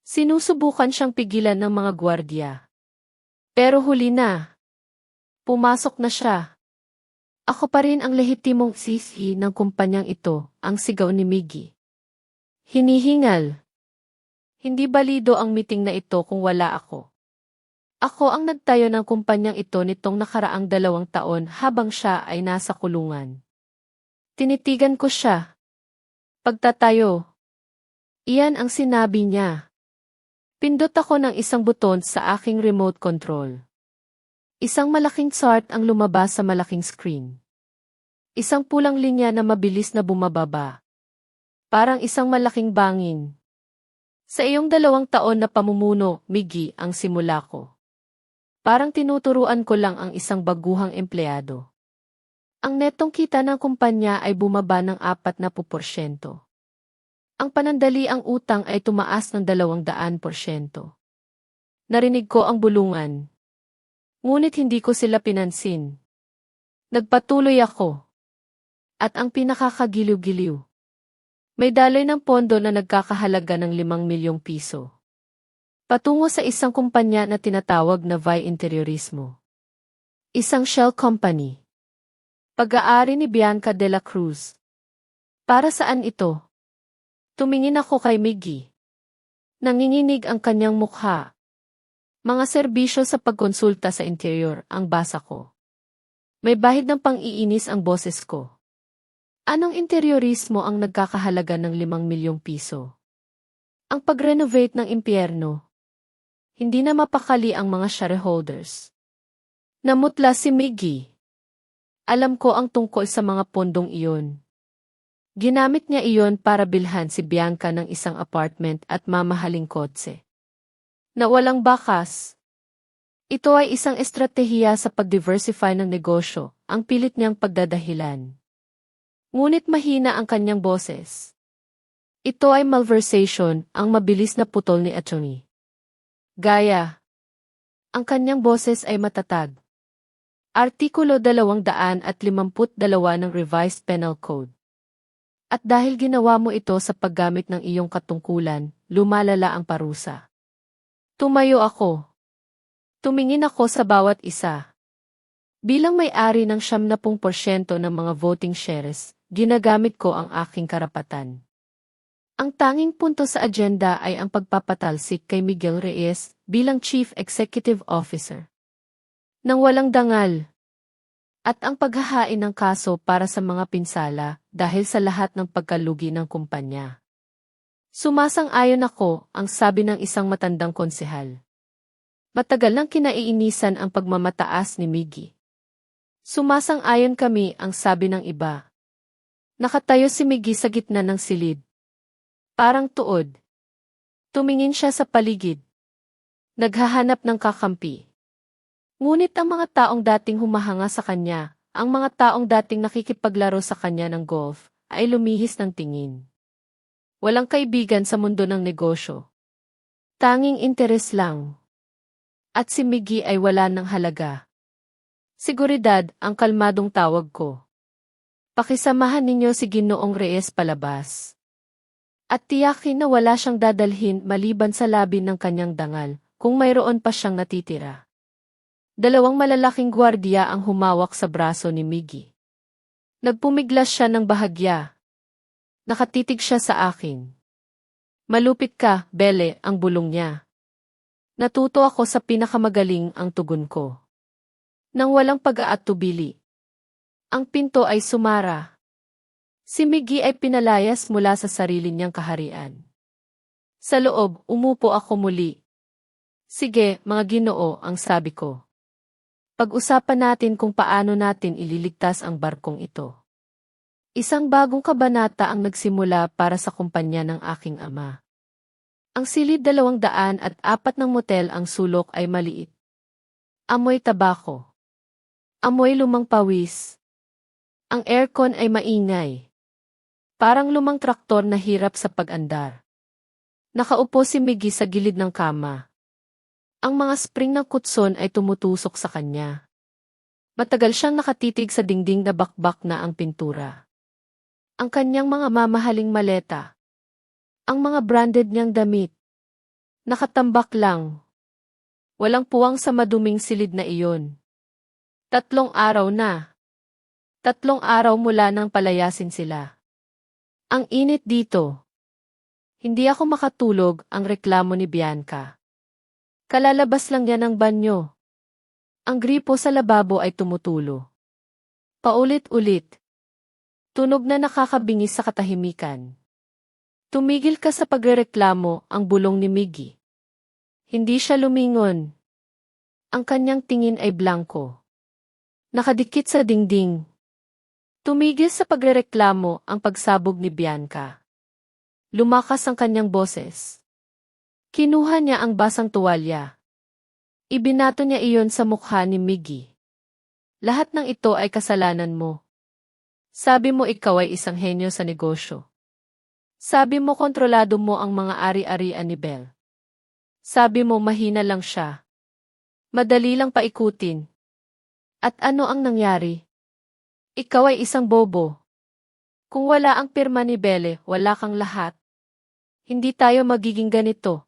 Sinusubukan siyang pigilan ng mga gwardiya. Pero huli na. Pumasok na siya. Ako pa rin ang lehitimong sisi ng kumpanyang ito, ang sigaw ni Miggy. Hinihingal. Hindi balido ang meeting na ito kung wala ako. Ako ang nagtayo ng kumpanyang ito nitong nakaraang 2 taon habang siya ay nasa kulungan. Tinitigan ko siya. Pagtatayo. Iyan ang sinabi niya. Pindot ako ng isang buton sa aking remote control. Isang malaking chart ang lumabas sa malaking screen. Isang pulang linya na mabilis na bumababa. Parang isang malaking bangin. Sa iyong 2 taon na pamumuno, Miggy, ang simula ko. Parang tinuturuan ko lang ang isang baguhang empleyado. Ang netong kita ng kumpanya ay bumaba ng 40%. Ang panandaliang utang ay tumaas ng 200%. Narinig ko ang bulungan. Ngunit hindi ko sila pinansin. Nagpatuloy ako. At ang pinakakagiliw-giliw. May daloy ng pondo na nagkakahalaga ng 5 milyong piso. Patungo sa isang kumpanya na tinatawag na VI Interiorismo. Isang shell company. Pag-aari ni Bianca de la Cruz. Para saan ito? Tumingin ako kay Miggy. Nanginginig ang kanyang mukha. Mga serbisyo sa pagkonsulta sa interior ang basa ko. May bahid ng pang-iinis ang boses ko. Anong interiorismo ang nagkakahalaga ng 5 milyong piso? Ang pag-renovate ng impyerno. Hindi na mapakali ang mga shareholders. Namutla si Miggy. Alam ko ang tungkol sa mga pondong iyon. Ginamit niya iyon para bilhan si Bianca ng isang apartment at mamahaling kotse. Na walang bakas. Ito ay isang estratehiya sa pag-diversify ng negosyo, ang pilit niyang pagdadahilan. Ngunit mahina ang kanyang boses. Ito ay malversation, ang mabilis na putol ni attorney. Gaya. Ang kanyang boses ay matatag. Artikulo 252 ng Revised Penal Code. At dahil ginawa mo ito sa paggamit ng iyong katungkulan, lumalala ang parusa. Tumayo ako. Tumingin ako sa bawat isa. Bilang may-ari ng 70% ng mga voting shares, ginagamit ko ang aking karapatan. Ang tanging punto sa agenda ay ang pagpapatalsik kay Miguel Reyes bilang Chief Executive Officer. Nang walang dangal. At ang paghahain ng kaso para sa mga pinsala dahil sa lahat ng pagkalugi ng kumpanya. Sumasang-ayon ako, ang sabi ng isang matandang konsehal. Matagal nang kinaiinisan ang pagmamataas ni Miggy. Sumasang-ayon kami, ang sabi ng iba. Nakatayo si Miggy sa gitna ng silid. Parang tuod. Tumingin siya sa paligid. Naghahanap ng kakampi. Ngunit ang mga taong dating humahanga sa kanya, ang mga taong dating nakikipaglaro sa kanya ng golf, ay lumihis ng tingin. Walang kaibigan sa mundo ng negosyo. Tanging interes lang. At si Miggy ay wala ng halaga. Seguridad, ang kalmadong tawag ko. Pakisamahan ninyo si Ginoong Reyes palabas. At tiyakin na wala siyang dadalhin maliban sa labi ng kanyang dangal, kung mayroon pa siyang natitira. 2 malalaking gwardiya ang humawak sa braso ni Miggy. Nagpumiglas siya ng bahagya. Nakatitig siya sa akin. Malupit ka, Bele, ang bulong niya. Natuto ako sa pinakamagaling ang tugon ko. Nang walang pag-aatubili. Ang pinto ay sumara. Si Miggy ay pinalayas mula sa sarili niyang kaharian. Sa loob, umupo ako muli. Sige, mga Ginoo, ang sabi ko. Pag-usapan natin kung paano natin ililigtas ang barkong ito. Isang bagong kabanata ang nagsimula para sa kumpanya ng aking ama. Ang silid 204 ng motel ang sulok ay maliit. Amoy tabako. Amoy lumang pawis. Ang aircon ay maingay. Parang lumang traktor na hirap sa pag-andar. Nakaupo si Miggy sa gilid ng kama. Ang mga spring ng kutson ay tumutusok sa kanya. Matagal siyang nakatitig sa dingding na bakbak na ang pintura. Ang kanyang mga mamahaling maleta. Ang mga branded niyang damit. Nakatambak lang. Walang puwang sa maduming silid na iyon. 3 araw na. 3 araw mula nang palayasin sila. Ang init dito. Hindi ako makatulog, ang reklamo ni Bianca. Kalalabas lang yan ng banyo. Ang gripo sa lababo ay tumutulo. Paulit-ulit. Tunog na nakakabingis sa katahimikan. Tumigil ka sa pagrereklamo, ang bulong ni Miggy. Hindi siya lumingon. Ang kanyang tingin ay blanko. Nakadikit sa dingding. Tumigil sa pagrereklamo, ang pagsabog ni Bianca. Lumakas ang kanyang boses. Kinuha niya ang basang tuwalya. Ibinato niya iyon sa mukha ni Miggy. Lahat ng ito ay kasalanan mo. Sabi mo ikaw ay isang henyo sa negosyo. Sabi mo kontrolado mo ang mga ari-arian ni Belle. Sabi mo mahina lang siya. Madali lang paikutin. At ano ang nangyari? Ikaw ay isang bobo. Kung wala ang pirma ni Belle, wala kang lahat. Hindi tayo magiging ganito.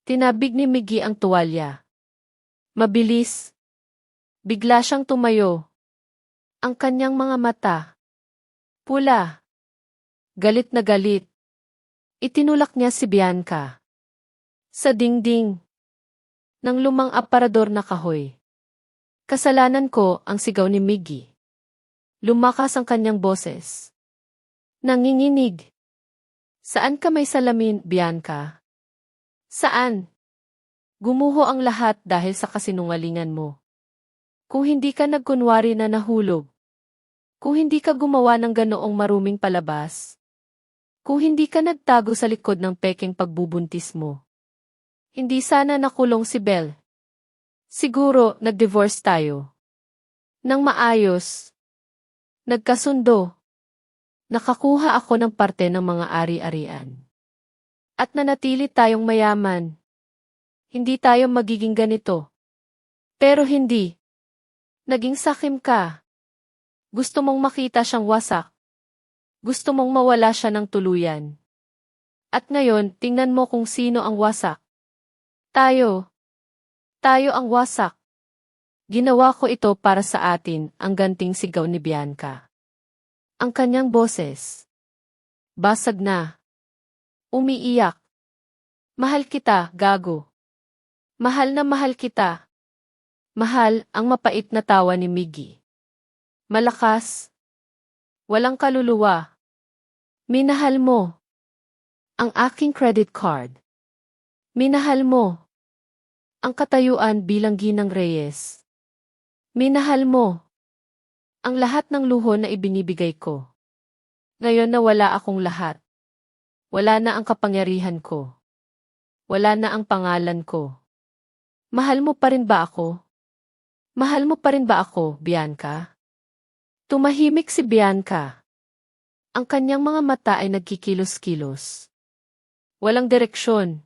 Tinabig ni Miggy ang tuwalya. Mabilis. Bigla siyang tumayo. Ang kanyang mga mata. Pula. Galit na galit. Itinulak niya si Bianca. Sa dingding. Ng lumang aparador na kahoy. Kasalanan ko, ang sigaw ni Miggy. Lumakas ang kanyang boses. Nanginginig. Saan ka may salamin, Bianca? Saan? Gumuho ang lahat dahil sa kasinungalingan mo. Kung hindi ka nagkunwari na nahulog. Kung hindi ka gumawa ng ganoong maruming palabas. Kung hindi ka nagtago sa likod ng pekeng pagbubuntis mo. Hindi sana nakulong si Belle. Siguro, nag-divorce tayo. Nang maayos. Nagkasundo. Nakakuha ako ng parte ng mga ari-arian. At nanatili tayong mayaman. Hindi tayo magiging ganito. Pero hindi. Naging sakim ka. Gusto mong makita siyang wasak. Gusto mong mawala siya ng tuluyan. At ngayon, tingnan mo kung sino ang wasak. Tayo. Tayo ang wasak. Ginawa ko ito para sa atin, ang ganting sigaw ni Bianca. Ang kanyang boses. Basag na. Umiiyak. Mahal kita, gago. Mahal na mahal kita. Mahal, ang mapait na tawa ni Miggy. Malakas. Walang kaluluwa. Minahal mo. Ang aking credit card. Minahal mo. Ang katayuan bilang Ginang Reyes. Minahal mo. Ang lahat ng luho na ibinibigay ko. Ngayon na wala akong lahat. Wala na ang kapangyarihan ko. Wala na ang pangalan ko. Mahal mo pa rin ba ako? Mahal mo pa rin ba ako, Bianca? Tumahimik si Bianca. Ang kanyang mga mata ay nagkikilos-kilos. Walang direksyon.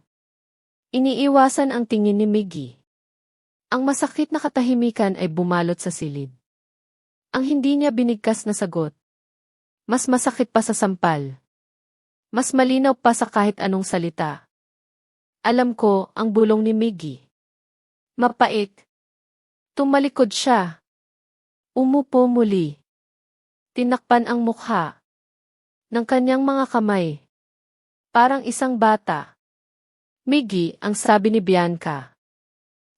Iniiwasan ang tingin ni Miggy. Ang masakit na katahimikan ay bumalot sa silid. Ang hindi niya binigkas na sagot. Mas masakit pa sa sampal. Mas malinaw pa sa kahit anong salita. Alam ko, ang bulong ni Miggy. Mapait. Tumalikod siya. Umupo muli. Tinakpan ang mukha. Ng kanyang mga kamay. Parang isang bata. Miggy, ang sabi ni Bianca.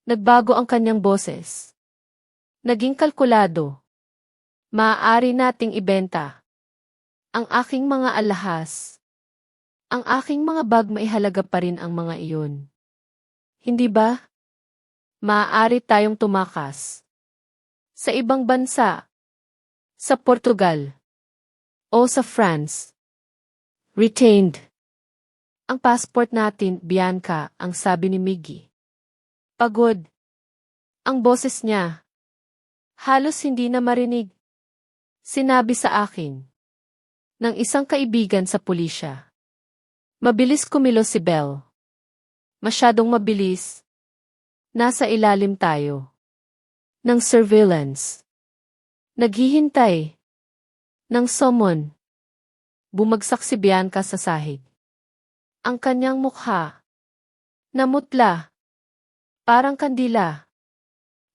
Nagbago ang kanyang boses. Naging kalkulado. Maaari nating ibenta. Ang aking mga alahas. Ang aking mga bag maihalaga pa rin ang mga iyon. Hindi ba? Maaari tayong tumakas. Sa ibang bansa, sa Portugal, o sa France. Retained. Ang passport natin, Bianca, ang sabi ni Miggy. Pagod. Ang boses niya. Halos hindi na marinig. Sinabi sa akin ng isang kaibigan sa pulisya. Mabilis kumilos si Belle. Masyadong mabilis. Nasa ilalim tayo ng surveillance. Naghihintay ng summon. Bumagsak si Bianca sa sahig. Ang kanyang mukha namutla. Parang kandila.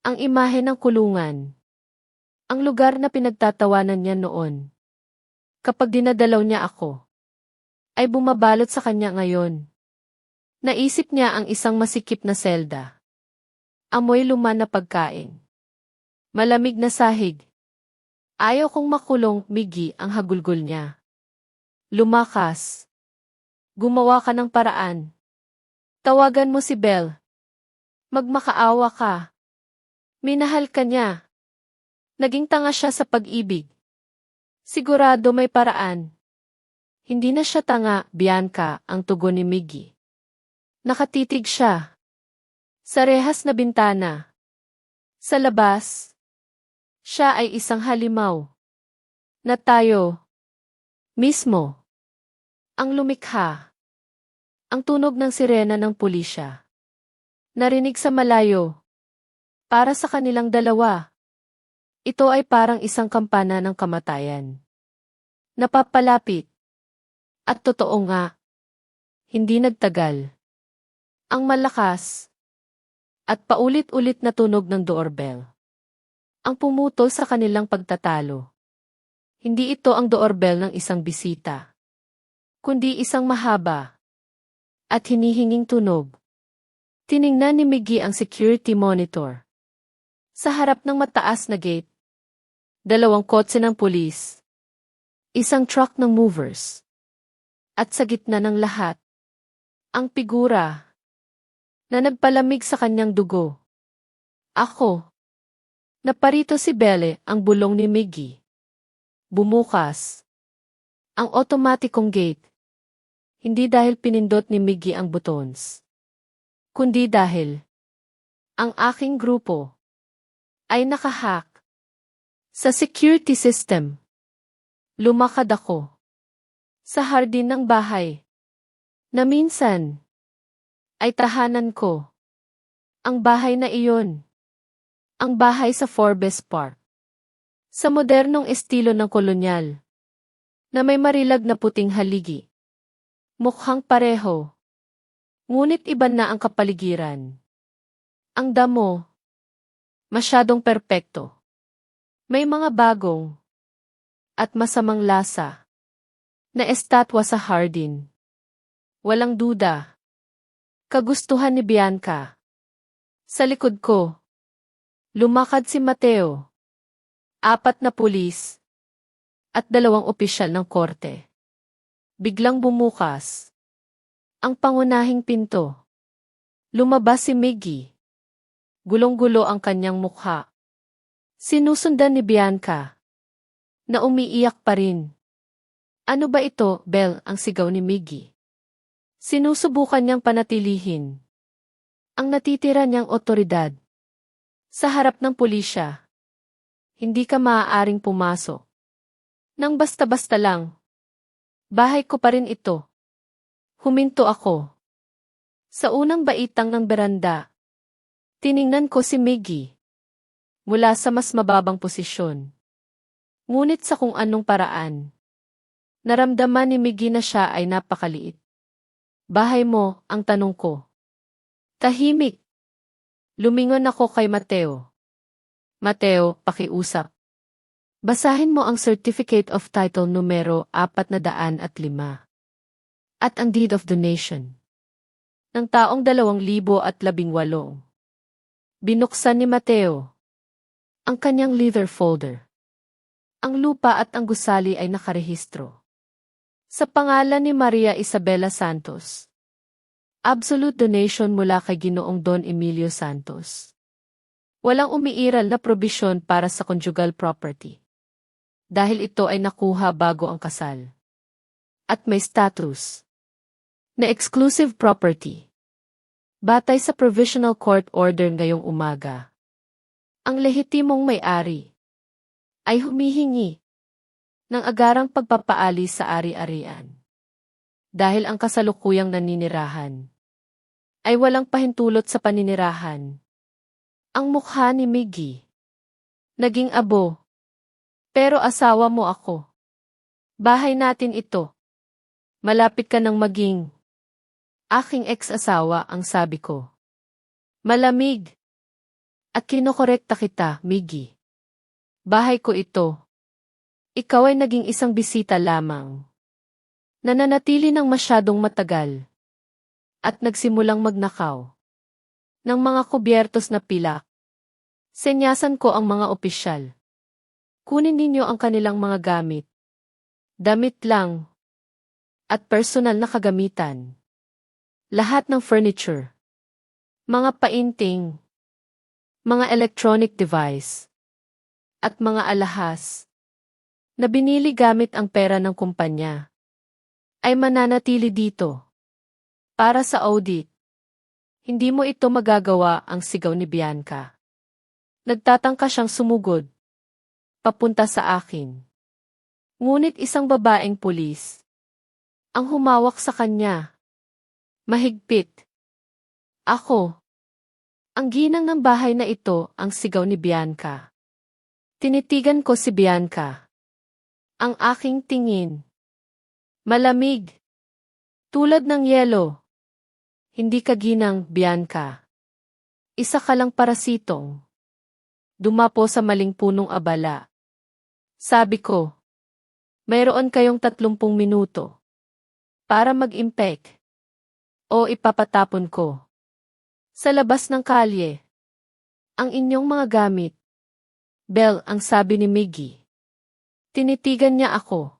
Ang imahe ng kulungan. Ang lugar na pinagtatawanan niya noon. Kapag dinadalaw niya ako, ay bumabalot sa kanya ngayon. Naisip niya ang isang masikip na selda. Amoy luma na pagkain. Malamig na sahig. Ayaw kong makulong, Miggy, ang hagulgol niya. Lumakas. Gumawa ka ng paraan. Tawagan mo si Belle. Magmakaawa ka. Minahal ka niya. Naging tanga siya sa pag-ibig. Sigurado may paraan. Hindi na siya tanga, Bianca, ang tugon ni Miggy. Nakatitig siya. Sa rehas na bintana. Sa labas. Siya ay isang halimaw. Na tayo. Mismo. Ang lumikha. Ang tunog ng sirena ng pulisya. Narinig sa malayo. Para sa kanilang dalawa. Ito ay parang isang kampana ng kamatayan. Napapalapit. At totoo nga. Hindi nagtagal. Ang malakas. At paulit-ulit na tunog ng doorbell. Ang pumutol sa kanilang pagtatalo. Hindi ito ang doorbell ng isang bisita. Kundi isang mahaba. At hinihinging tunog. Tiningnan ni Miggy ang security monitor. Sa harap ng mataas na gate. 2 kotse ng pulis. Isang truck ng movers. At sa gitna ng lahat. Ang figura. Na nagpalamig sa kanyang dugo. Ako. Naparito si Belle, ang bulong ni Miggy. Bumukas. Ang otomatikong gate. Hindi dahil pinindot ni Miggy ang buttons. Kundi dahil ang aking grupo ay nakahack sa security system. Lumakad ako sa hardin ng bahay na minsan ay tahanan ko. Ang bahay na iyon. Ang bahay sa Forbes Park. Sa modernong estilo ng kolonyal na may marilag na puting haligi. Mukhang pareho. Ngunit iba na ang kapaligiran. Ang damo. Masyadong perpekto. May mga bagong at masamang lasa na estatwa sa hardin. Walang duda. Kagustuhan ni Bianca. Sa likod ko. Lumakad si Mateo. 4 na pulis. At 2 opisyal ng korte. Biglang bumukas. Ang pangunahing pinto. Lumabas si Miggy. Gulong-gulo ang kanyang mukha. Sinusundan ni Bianca. Na umiiyak pa rin. Ano ba ito, Belle, ang sigaw ni Miggy. Sinusubukan niyang panatilihin ang natitira niyang otoridad. Sa harap ng pulisya. Hindi ka maaaring pumasok. Nang basta-basta lang. Bahay ko pa rin ito. Huminto ako. Sa unang baitang ng beranda. Tiningnan ko si Miggy. Mula sa mas mababang posisyon. Ngunit sa kung anong paraan. Naramdaman ni Miggy na siya ay napakaliit. Bahay mo, ang tanong ko. Tahimik. Lumingon ako kay Mateo. Mateo, pakiusap. Basahin mo ang Certificate of Title numero 405. At ang Deed of Donation. Ng taong 2018. Binuksan ni Mateo ang kanyang leather folder. Ang lupa at ang gusali ay nakarehistro. Sa pangalan ni Maria Isabela Santos. Absolute donation mula kay Ginoong Don Emilio Santos. Walang umiiral na probisyon para sa conjugal property. Dahil ito ay nakuha bago ang kasal. At may status na exclusive property. Batay sa Provisional Court Order ngayong umaga, ang lehitimong may-ari ay humihingi ng agarang pagpapaalis sa ari-arian. Dahil ang kasalukuyang naninirahan ay walang pahintulot sa paninirahan. Ang mukha ni Miggy. Naging abo. Pero asawa mo ako. Bahay natin ito. Malapit ka nang maging aking ex-asawa, ang sabi ko. Malamig. At kinokorekta kita, Miggy. Bahay ko ito. Ikaw ay naging isang bisita lamang. Nananatili ng masyadong matagal. At nagsimulang magnakaw ng mga kubyertos na pilak. Senyasan ko ang mga opisyal. Kunin ninyo ang kanilang mga gamit. Damit lang. At personal na kagamitan. Lahat ng furniture. Mga painting. Mga electronic device. At mga alahas na binili gamit ang pera ng kumpanya ay mananatili dito. Para sa audit. Hindi mo ito magagawa, ang sigaw ni Bianca. Nagtatangka siyang sumugod. Papunta sa akin. Ngunit isang babaeng pulis ang humawak sa kanya. Mahigpit. Ako. Ang ginang ng bahay na ito, ang sigaw ni Bianca. Tinitigan ko si Bianca. Ang aking tingin. Malamig. Tulad ng yelo. Hindi ka ginang, Bianca. Isa ka lang parasitong dumapo sa maling punong abala. Sabi ko, mayroon kayong 30 minuto para mag-impek o ipapatapon ko sa labas ng kalye ang inyong mga gamit. Belle, ang sabi ni Miggy. Tinitigan niya ako.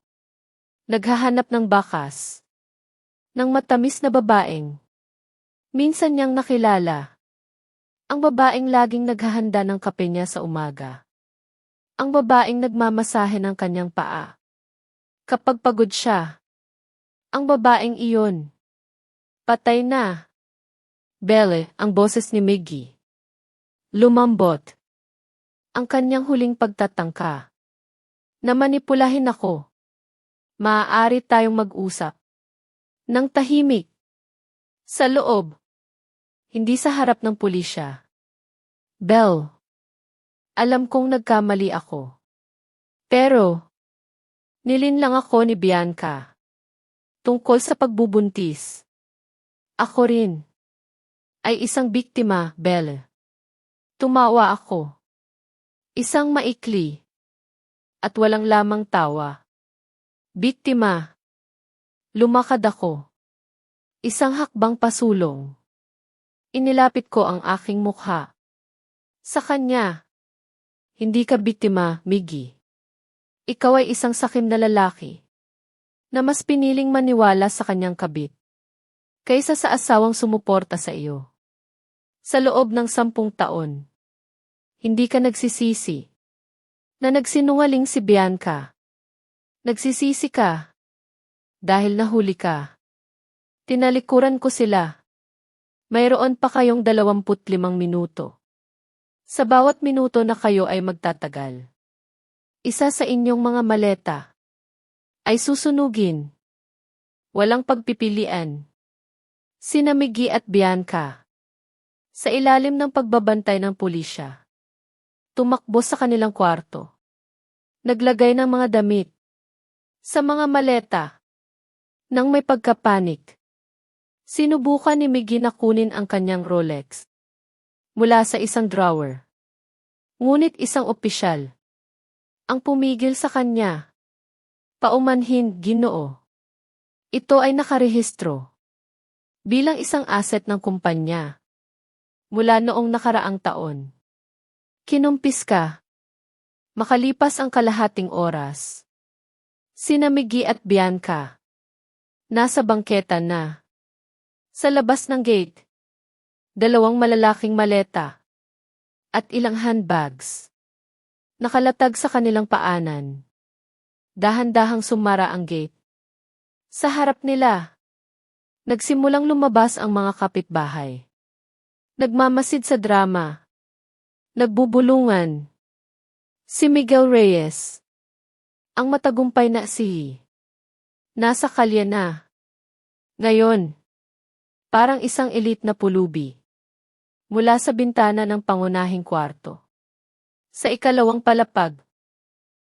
Naghahanap ng bakas ng matamis na babaeng minsan niyang nakilala. Ang babaeng laging naghahanda ng kape niya sa umaga. Ang babaeng nagmamasahe ng kanyang paa kapag pagod siya. Ang babaeng iyon. Patay na. Belle, ang boses ni Miggy. Lumambot. Ang kanyang huling pagtatangka. Namanipulahin ako. Maaari tayong mag-usap. Nang tahimik. Sa loob. Hindi sa harap ng pulisya. Belle. Alam kong nagkamali ako. Pero, nilinlang ako ni Bianca. Tungkol sa pagbubuntis. Ako rin. Ay isang biktima, Belle. Tumawa ako. Isang maikli. At walang lamang tawa. Biktima. Lumakad ako. Isang hakbang pasulong. Inilapit ko ang aking mukha sa kanya. Hindi ka biktima, Miggy. Ikaw ay isang sakim na lalaki na mas piniling maniwala sa kanyang kabit kaysa sa asawang sumuporta sa iyo. Sa loob ng 10 taon, hindi ka nagsisisi na nagsinungaling si Bianca. Nagsisisi ka dahil nahuli ka. Tinalikuran ko sila. Mayroon pa kayong 25 minuto. Sa bawat minuto na kayo ay magtatagal, isa sa inyong mga maleta ay susunugin. Walang pagpipilian. Sina Miggy at Bianca. Sa ilalim ng pagbabantay ng pulisya. Tumakbo sa kanilang kwarto. Naglagay ng mga damit sa mga maleta. Nang may pagkapanik. Sinubukan ni Miggy na kunin ang kanyang Rolex mula sa isang drawer. Ngunit isang opisyal ang pumigil sa kanya. Paumanhin, Ginoo. Ito ay nakarehistro bilang isang asset ng kumpanya mula noong nakaraang taon. Kinumpis ka. Makalipas ang kalahating oras. Sina Miggy at Bianca nasa bangketa na. Sa labas ng gate, 2 malalaking maleta at ilang handbags. Nakalatag sa kanilang paanan. Dahan-dahang sumara ang gate. Sa harap nila, nagsimulang lumabas ang mga kapitbahay. Nagmamasid sa drama. Nagbubulungan. Si Miguel Reyes. Ang matagumpay na nasa kalye na. Ngayon, parang isang elite na pulubi. Mula sa bintana ng pangunahing kwarto. Sa ikalawang palapag.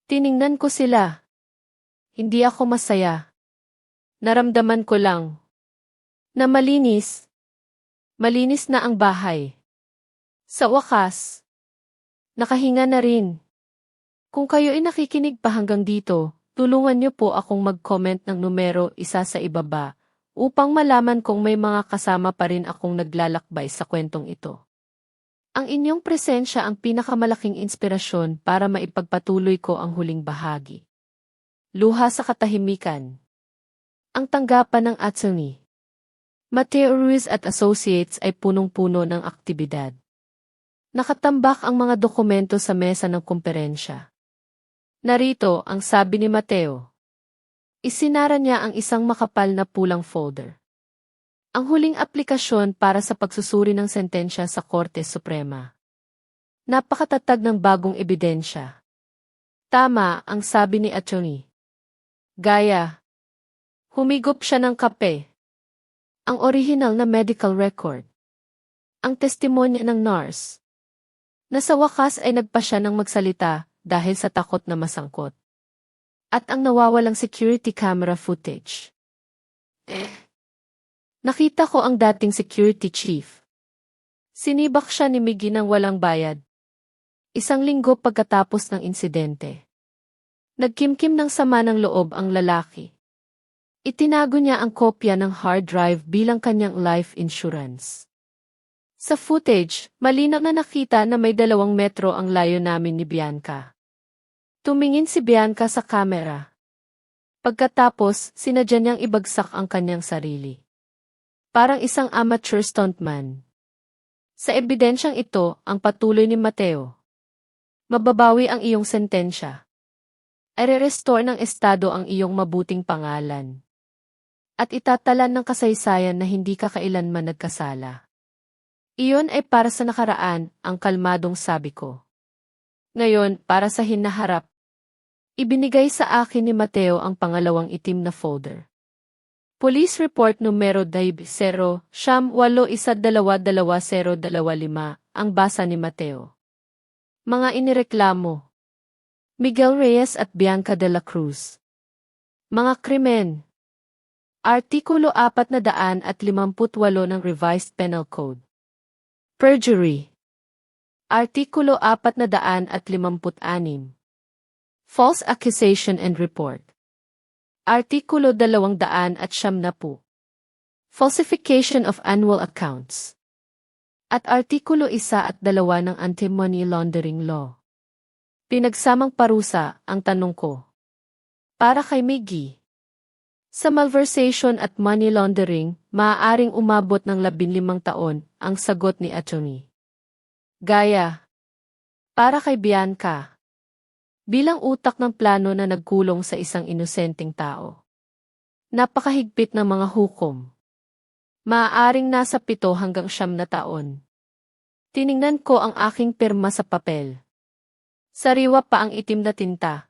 Tiningnan ko sila. Hindi ako masaya. Naramdaman ko lang. Na malinis. Malinis na ang bahay. Sa wakas. Nakahinga na rin. Kung kayo ay nakikinig pa hanggang dito, tulungan niyo po akong mag-comment ng numero 1 sa ibaba upang malaman kung may mga kasama pa rin akong naglalakbay sa kwentong ito. Ang inyong presensya ang pinakamalaking inspirasyon para maipagpatuloy ko ang huling bahagi. Luha sa katahimikan. Ang tanggapan ng attorney Mateo Ruiz at Associates ay punong-puno ng aktibidad. Nakatambak ang mga dokumento sa mesa ng kumperensya. Narito ang sabi ni Mateo. Isinara niya ang isang makapal na pulang folder. Ang huling aplikasyon para sa pagsusuri ng sentensya sa Korte Suprema. Napakatatag ng bagong ebidensya. Tama ang sabi ni attorney. Gaya. Humigop siya ng kape. Ang orihinal na medical record. Ang testimonya ng nurse. Na sa wakas ay nagpa siya ng magsalita dahil sa takot na masangkot. At ang nawawalang security camera footage. Nakita ko ang dating security chief. Sinibak siya ni Miggy ng walang bayad. 1 linggo pagkatapos ng insidente. Nagkimkim ng sama ng loob ang lalaki. Itinago niya ang kopya ng hard drive bilang kanyang life insurance. Sa footage, malinaw na nakita na may 2 metro ang layo namin ni Bianca. Tumingin si Bianca sa kamera. Pagkatapos, sinadya niyang ibagsak ang kanyang sarili. Parang isang amateur stuntman. Sa ebidensyang ito, ang patuloy ni Mateo. Mababawi ang iyong sentensya. I-restore ng Estado ang iyong mabuting pangalan. At itatalan ng kasaysayan na hindi ka kailanman nagkasala. Iyon ay para sa nakaraan, ang kalmadong sabi ko. Ngayon, para sa hinaharap. Ibinigay sa akin ni Mateo ang pangalawang itim na folder. Police Report numero 0-8122025 ang basa ni Mateo. Mga inireklamo. Miguel Reyes at Bianca de la Cruz. Mga krimen. Artikulo 458 ng Revised Penal Code. Perjury. Artikulo 456. False accusation and report. Artikulo 270. Falsification of annual accounts. At Artikulo 1 at 2 ng Anti-Money Laundering Law. Pinagsamang parusa, ang tanong ko. Para kay Miggy. Sa malversation at money laundering, maaaring umabot ng 15 taon, ang sagot ni attorney. Gaya. Para kay Bianca. Bilang utak ng plano na nagkulong sa isang inosenteng tao. Napakahigpit ng mga hukom. Maaaring nasa 7 hanggang 9 na taon. Tiningnan ko ang aking pirma sa papel. Sariwa pa ang itim na tinta.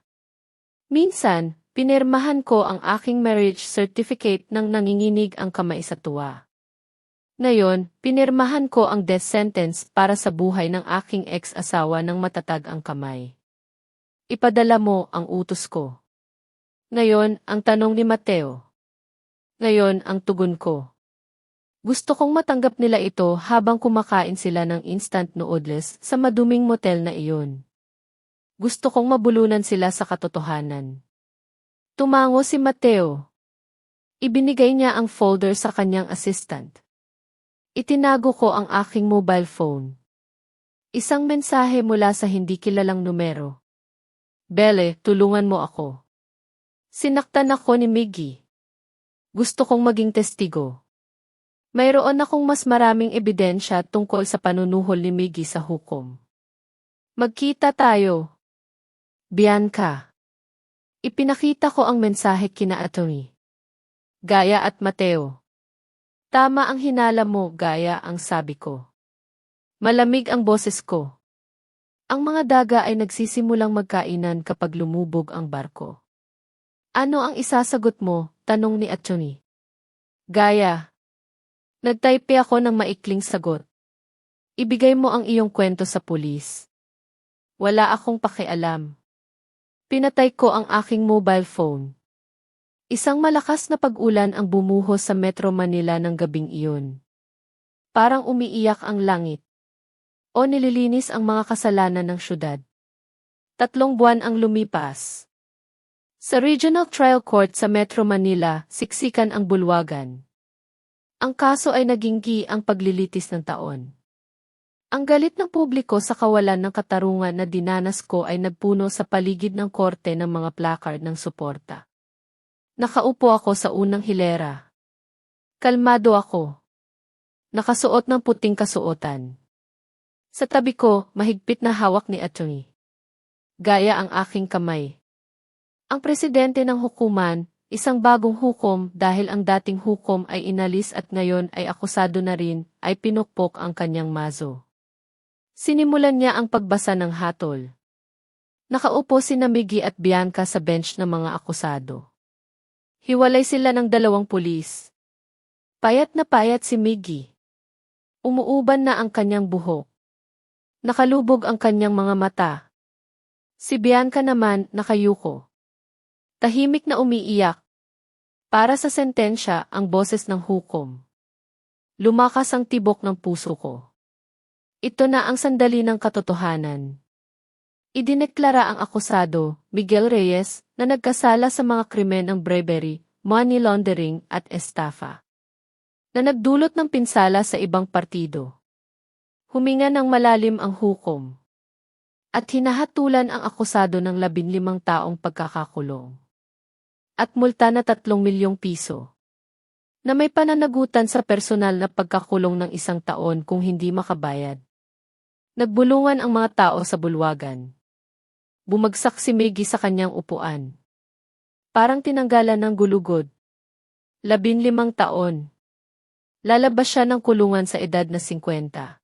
Minsan, pinirmahan ko ang aking marriage certificate nang nanginginig ang kamay sa tuwa. Ngayon, pinirmahan ko ang death sentence para sa buhay ng aking ex-asawa nang matatag ang kamay. Ipadala mo ang utos ko. Ngayon, ang tanong ni Mateo. Ngayon, ang tugon ko. Gusto kong matanggap nila ito habang kumakain sila ng instant noodles sa maduming motel na iyon. Gusto kong mabulunan sila sa katotohanan. Tumango si Mateo. Ibinigay niya ang folder sa kanyang assistant. Itinago ko ang aking mobile phone. Isang mensahe mula sa hindi kilalang numero. Belle, tulungan mo ako. Sinaktan ako ni Miggy. Gusto kong maging testigo. Mayroon akong mas maraming ebidensya tungkol sa panunuhol ni Miggy sa hukom. Magkita tayo, Bianca. Ipinakita ko ang mensahe kina Atty. Gaya at Mateo. Tama ang hinala mo, Gaya, ang sabi ko. Malamig ang boses ko. Ang mga daga ay nagsisimulang magkainan kapag lumubog ang barko. Ano ang isasagot mo? Tanong ni Atty. Gaya. Nagtaype ako ng maikling sagot. Ibigay mo ang iyong kwento sa pulis. Wala akong pakialam. Pinatay ko ang aking mobile phone. Isang malakas na pag-ulan ang bumuhos sa Metro Manila ng gabing iyon. Parang umiiyak ang langit. O nililinis ang mga kasalanan ng syudad. 3 buwan ang lumipas. Sa Regional Trial Court sa Metro Manila, siksikan ang bulwagan. Ang kaso ay naging ang paglilitis ng taon. Ang galit ng publiko sa kawalan ng katarungan na dinanas ko ay nagpuno sa paligid ng korte ng mga placard ng suporta. Nakaupo ako sa unang hilera. Kalmado ako. Nakasuot ng puting kasuotan. Sa tabi ko, mahigpit na hawak ni Atty. Gaya ang aking kamay. Ang presidente ng hukuman, isang bagong hukom dahil ang dating hukom ay inalis at ngayon ay akusado na rin, ay pinukpok ang kanyang mazo. Sinimulan niya ang pagbasa ng hatol. Nakaupo sina Miggy at Bianca sa bench ng mga akusado. Hiwalay sila ng 2 pulis. Payat na payat si Miggy. Umuuban na ang kanyang buhok. Nakalubog ang kanyang mga mata. Si Bianca naman nakayuko. Tahimik na umiiyak. Para sa sentensya ang boses ng hukom. Lumakas ang tibok ng puso ko. Ito na ang sandali ng katotohanan. Idineklara ang akusado, Miguel Reyes, na nagkasala sa mga krimen ng bribery, money laundering at estafa. Na nagdulot ng pinsala sa ibang partido. Huminga ng malalim ang hukom. At hinahatulan ang akusado ng 15 taong pagkakakulong. At multa na 3 milyong piso. Na may pananagutan sa personal na pagkakulong ng 1 taon kung hindi makabayad. Nagbulungan ang mga tao sa bulwagan. Bumagsak si Miggy sa kanyang upuan. Parang tinanggalan ng gulugod. 15 taon. Lalabas siya ng kulungan sa edad na 50.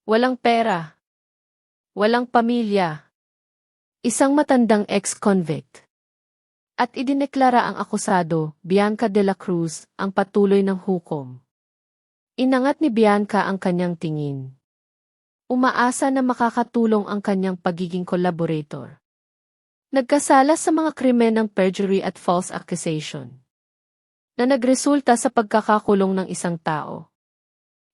Walang pera. Walang pamilya. Isang matandang ex-convict. At idineklara ang akusado, Bianca de la Cruz, ang patuloy ng hukom. Inangat ni Bianca ang kanyang tingin. Umaasa na makakatulong ang kanyang pagiging collaborator. Nagkasala sa mga krimen ng perjury at false accusation. Na nagresulta sa pagkakakulong ng 1 tao.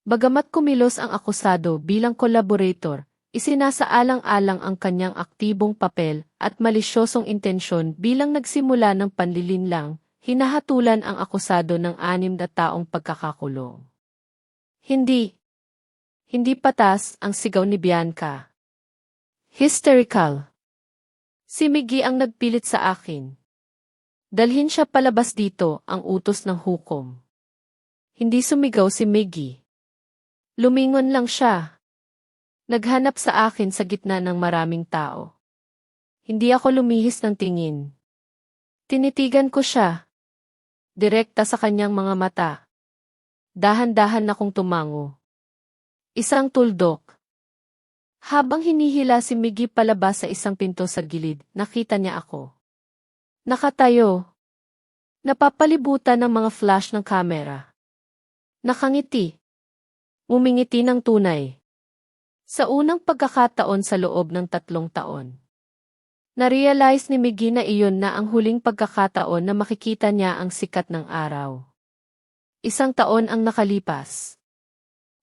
Bagamat kumilos ang akusado bilang collaborator, isinasaalang-alang ang kanyang aktibong papel at malisyosong intensyon bilang nagsimula ng panlilinlang, hinahatulan ang akusado ng 6 na taong pagkakakulong. Hindi patas ang sigaw ni Bianca. Hysterical. Si Miggy ang nagpilit sa akin. Dalhin siya palabas dito, ang utos ng hukom. Hindi sumigaw si Miggy. Lumingon lang siya. Naghanap sa akin sa gitna ng maraming tao. Hindi ako lumihis ng tingin. Tinitigan ko siya. Direkta sa kanyang mga mata. Dahan-dahan akong tumango. Isang tuldok. Habang hinihila si Miggy palabas sa isang pinto sa gilid, nakita niya ako. Nakatayo. Napapalibutan ng mga flash ng kamera. Nakangiti. Umingiti ng tunay. Sa unang pagkakataon sa loob ng 3 taon. Narealize ni Miggy na iyon na ang huling pagkakataon na makikita niya ang sikat ng araw. 1 taon ang nakalipas.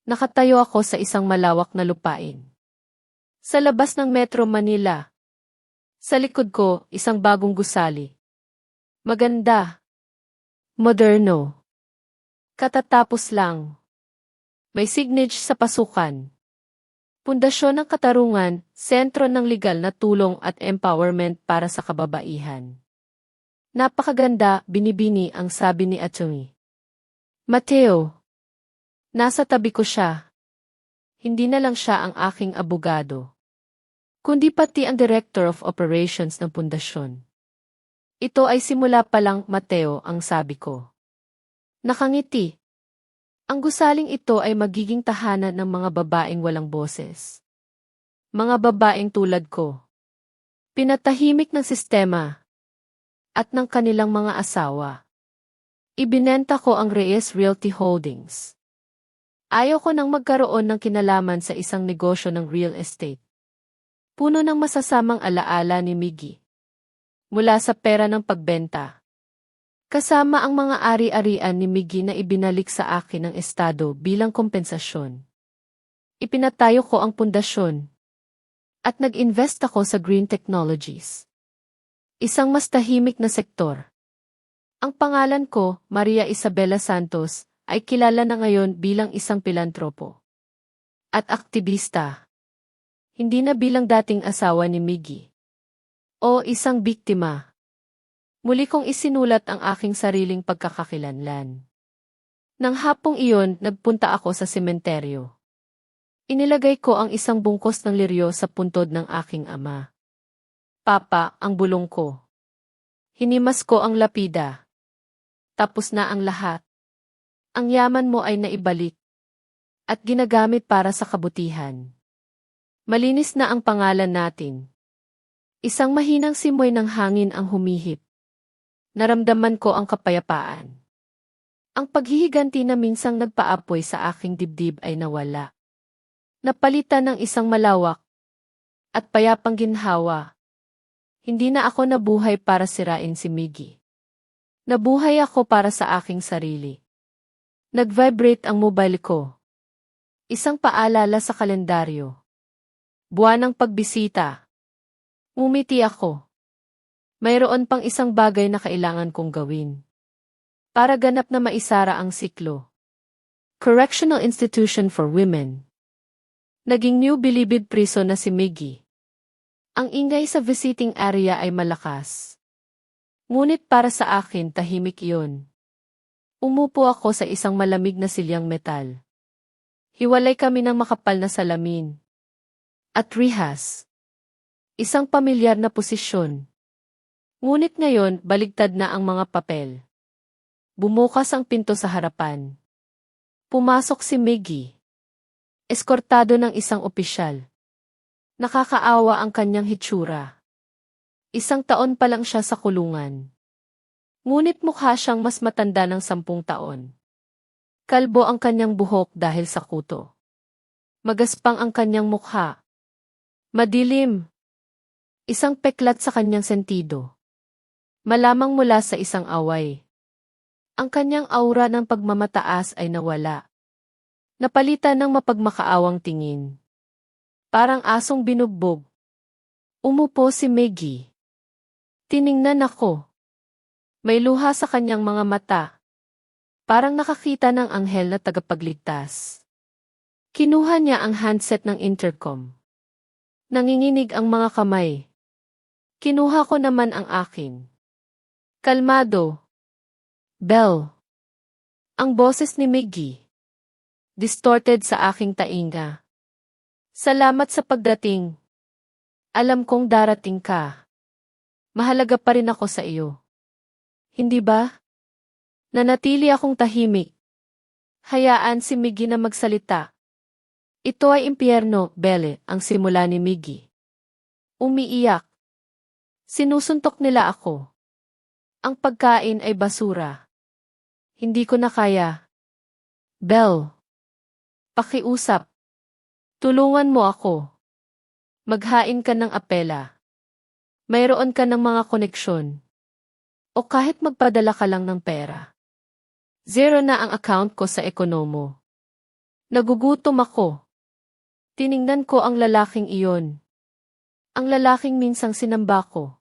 Nakatayo ako sa isang malawak na lupain. Sa labas ng Metro Manila. Sa likod ko, isang bagong gusali. Maganda. Moderno. Katatapos lang. May signage sa pasukan. Pundasyon ng katarungan, sentro ng legal na tulong at empowerment para sa kababaihan. Napakaganda, binibini ang sabi ni Atty. Mateo. Nasa tabi ko siya. Hindi na lang siya ang aking abogado. kundi pati ang Director of Operations ng pundasyon. Ito ay simula pa lang, Mateo, ang sabi ko. Nakangiti. Ang gusaling ito ay magiging tahanan ng mga babaeng walang boses. Mga babaeng tulad ko. Pinatahimik ng sistema at ng kanilang mga asawa. Ibinenta ko ang Reyes Realty Holdings. Ayaw ko nang magkaroon ng kinalaman sa isang negosyo ng real estate. Puno ng masasamang alaala ni Miggy. Mula sa pera ng pagbenta. Kasama ang mga ari-arian ni Miggy na ibinalik sa akin ng Estado bilang kompensasyon. Ipinatayo ko ang pundasyon. At nag-invest ako sa green technologies. Isang mas tahimik na sektor. Ang pangalan ko, Maria Isabela Santos, ay kilala na ngayon bilang isang pilantropo. At aktivista. Hindi na bilang dating asawa ni Miggy. O isang biktima. Muli kong isinulat ang aking sariling pagkakakilanlan. Nang hapong iyon, nagpunta ako sa sementeryo. Inilagay ko ang isang bungkos ng liryo sa puntod ng aking ama. Papa, ang bulong ko. Hinimas ko ang lapida. Tapos na ang lahat. Ang yaman mo ay naibalik. At ginagamit para sa kabutihan. Malinis na ang pangalan natin. Isang mahinang simoy ng hangin ang humihip. Naramdaman ko ang kapayapaan. Ang paghihiganti na minsang nagpaapoy sa aking dibdib ay nawala. Napalitan ng isang malawak at payapang ginhawa. Hindi na ako nabuhay para sirain si Miggy. Nabuhay ako para sa aking sarili. Nag-vibrate ang mobile ko. Isang paalala sa kalendaryo. Buwan ng pagbisita. Ngumiti ako. Mayroon pang isang bagay na kailangan kong gawin. Para ganap na maisara ang siklo. Correctional Institution for Women. Naging New Bilibid prison na si Miggy. Ang ingay sa visiting area ay malakas. Ngunit para sa akin tahimik iyon. Umupo ako sa isang malamig na silyang metal. Hiwalay kami ng makapal na salamin. At rihas. Isang pamilyar na posisyon. Ngunit ngayon, baligtad na ang mga papel. Bumukas ang pinto sa harapan. Pumasok si Miggy. Eskortado ng isang opisyal. Nakakaawa ang kanyang hitsura. 1 taon pa lang siya sa kulungan. Ngunit mukha siyang mas matanda ng 10 taon. Kalbo ang kanyang buhok dahil sa kuto. Magaspang ang kanyang mukha. Madilim. Isang peklat sa kanyang sentido. Malamang mula sa isang away. Ang kanyang aura ng pagmamataas ay nawala. Napalitan ng mapagmakaawang tingin. Parang asong binugbog. Umupo si Miggy. Tiningnan ako. May luha sa kanyang mga mata. Parang nakakita ng anghel na tagapagligtas. Kinuha niya ang handset ng intercom. Nanginginig ang mga kamay. Kinuha ko naman ang akin. Kalmado. Bell. Ang boses ni Miggy. Distorted sa aking tainga. Salamat sa pagdating. Alam kong darating ka. Mahalaga pa rin ako sa iyo. Hindi ba? Nanatili akong tahimik. Hayaan si Miggy na magsalita. Ito ay impyerno, Belle, ang simula ni Miggy. Umiiyak. Sinusuntok nila ako. Ang pagkain ay basura. Hindi ko na kaya. Belle. Pakiusap. Tulungan mo ako. Maghain ka ng apela. Mayroon ka ng mga koneksyon. O kahit magpadala ka lang ng pera. 0 na ang account ko sa Ekonomo. Nagugutom ako. Tiningnan ko ang lalaking iyon. Ang lalaking minsang sinamba ko.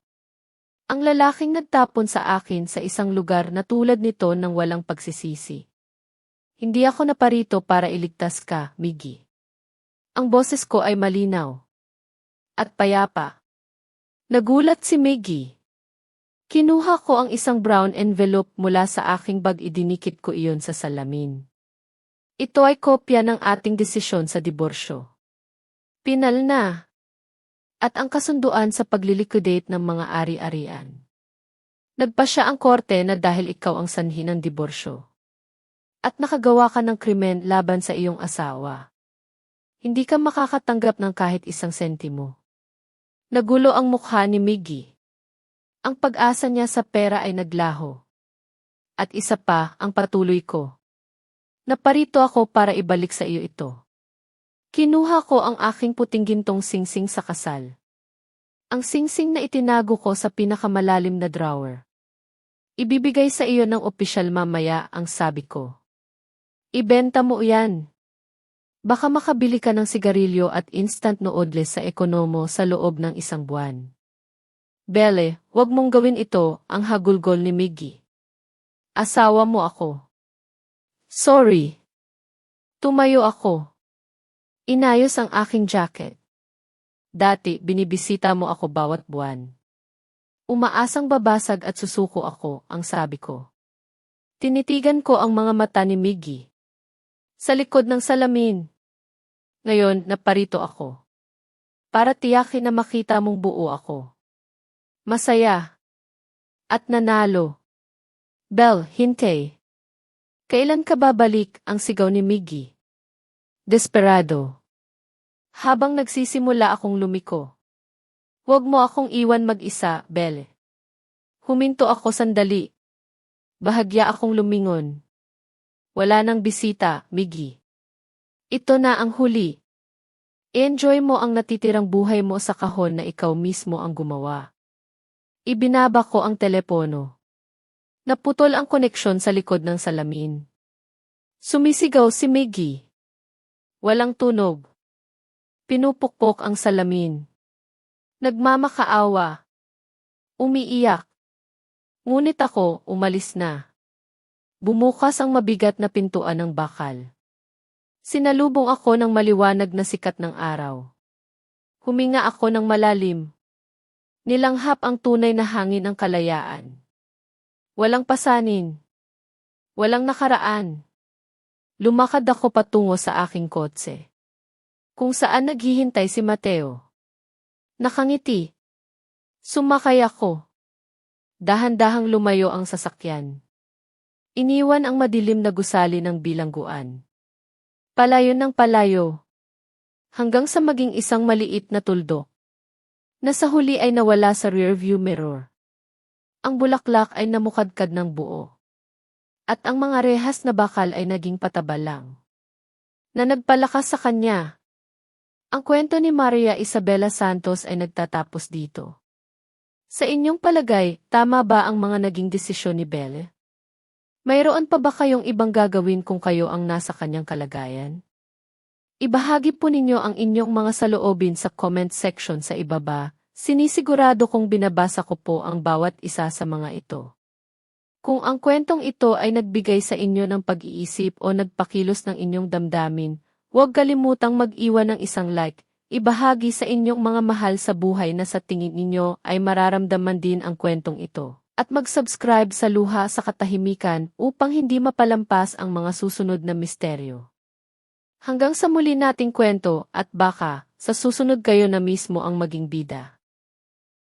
Ang lalaking nagtapon sa akin sa isang lugar na tulad nito ng walang pagsisisi. Hindi ako naparito para iligtas ka, Miggy. Ang boses ko ay malinaw. At payapa. Nagulat si Miggy. Kinuha ko ang isang brown envelope mula sa aking bag, idinikit ko iyon sa salamin. Ito ay kopya ng ating desisyon sa diborsyo. Pinal na. at ang kasunduan sa pagliliquidate ng mga ari-arian. Nagpasya ang korte na dahil ikaw ang sanhi ng diborsyo at nakagawa ka ng krimen laban sa iyong asawa, hindi ka makakatanggap ng kahit isang sentimo. Nagulo ang mukha ni Miggy. Ang pag-asa niya sa pera ay naglaho. At isa pa, ang patuloy ko. Naparito ako para ibalik sa iyo ito. Kinuha ko ang aking puting gintong singsing sa kasal. Ang singsing na itinago ko sa pinakamalalim na drawer. Ibibigay sa iyo ng opisyal mamaya, ang sabi ko. Ibenta mo yan. Baka makabili ka ng sigarilyo at instant noodles sa ekonomo sa loob ng isang buwan. Belle, wag mong gawin ito, ang hagulgol ni Miggy. Asawa mo ako. Sorry. Tumayo ako. Inayos ang aking jacket. Dati, binibisita mo ako bawat buwan. Umaasang babasag at susuko ako, ang sabi ko. Tinitigan ko ang mga mata ni Miggy. Sa likod ng salamin. Ngayon, naparito ako. Para tiyakin na makita mong buo ako. Masaya. At nanalo. Belle, hintay. Kailan ka babalik, ang sigaw ni Miggy? Desperado. Habang nagsisimula akong lumiko. Huwag mo akong iwan mag-isa, Belle. Huminto ako sandali. Bahagya akong lumingon. Wala nang bisita, Miggy. Ito na ang huli. Enjoy mo ang natitirang buhay mo sa kahon na ikaw mismo ang gumawa. Ibinaba ko ang telepono. Naputol ang koneksyon sa likod ng salamin. Sumisigaw si Miggy. Walang tunog. Pinupukpok ang salamin. Nagmamakaawa. Umiiyak. Ngunit ako, umalis na. Bumukas ang mabigat na pintuan ng bakal. Sinalubong ako ng maliwanag na sikat ng araw. Huminga ako ng malalim. Nilanghap ang tunay na hangin ng kalayaan. Walang pasanin. Walang nakaraan. Lumakad ako patungo sa aking kotse. Kung saan naghihintay si Mateo. Nakangiti. Sumakay ako. Dahan-dahang lumayo ang sasakyan. Iniwan ang madilim na gusali ng bilangguan. Palayo ng palayo. Hanggang sa maging isang maliit na tuldok. Na sa huli ay nawala sa rearview mirror. Ang bulaklak ay namukadkad ng buo. At ang mga rehas na bakal ay naging pataba lang. Na nagpalakas sa kanya. Ang kwento ni Maria Isabela Santos ay nagtatapos dito. Sa inyong palagay, tama ba ang mga naging desisyon ni Belle? Mayroon pa ba kayong ibang gagawin kung kayo ang nasa kanyang kalagayan? Ibahagi po ninyo ang inyong mga saloobin sa comment section sa ibaba. Sinisigurado kong binabasa ko po ang bawat isa sa mga ito. Kung ang kwentong ito ay nagbigay sa inyo ng pag-iisip o nagpakilos ng inyong damdamin, huwag kalimutang mag-iwan ng isang like, ibahagi sa inyong mga mahal sa buhay na sa tingin ninyo ay mararamdaman din ang kwentong ito. At mag-subscribe sa Luha sa Katahimikan upang hindi mapalampas ang mga susunod na misteryo. Hanggang sa muli nating kwento at baka, sa susunod kayo na mismo ang maging bida.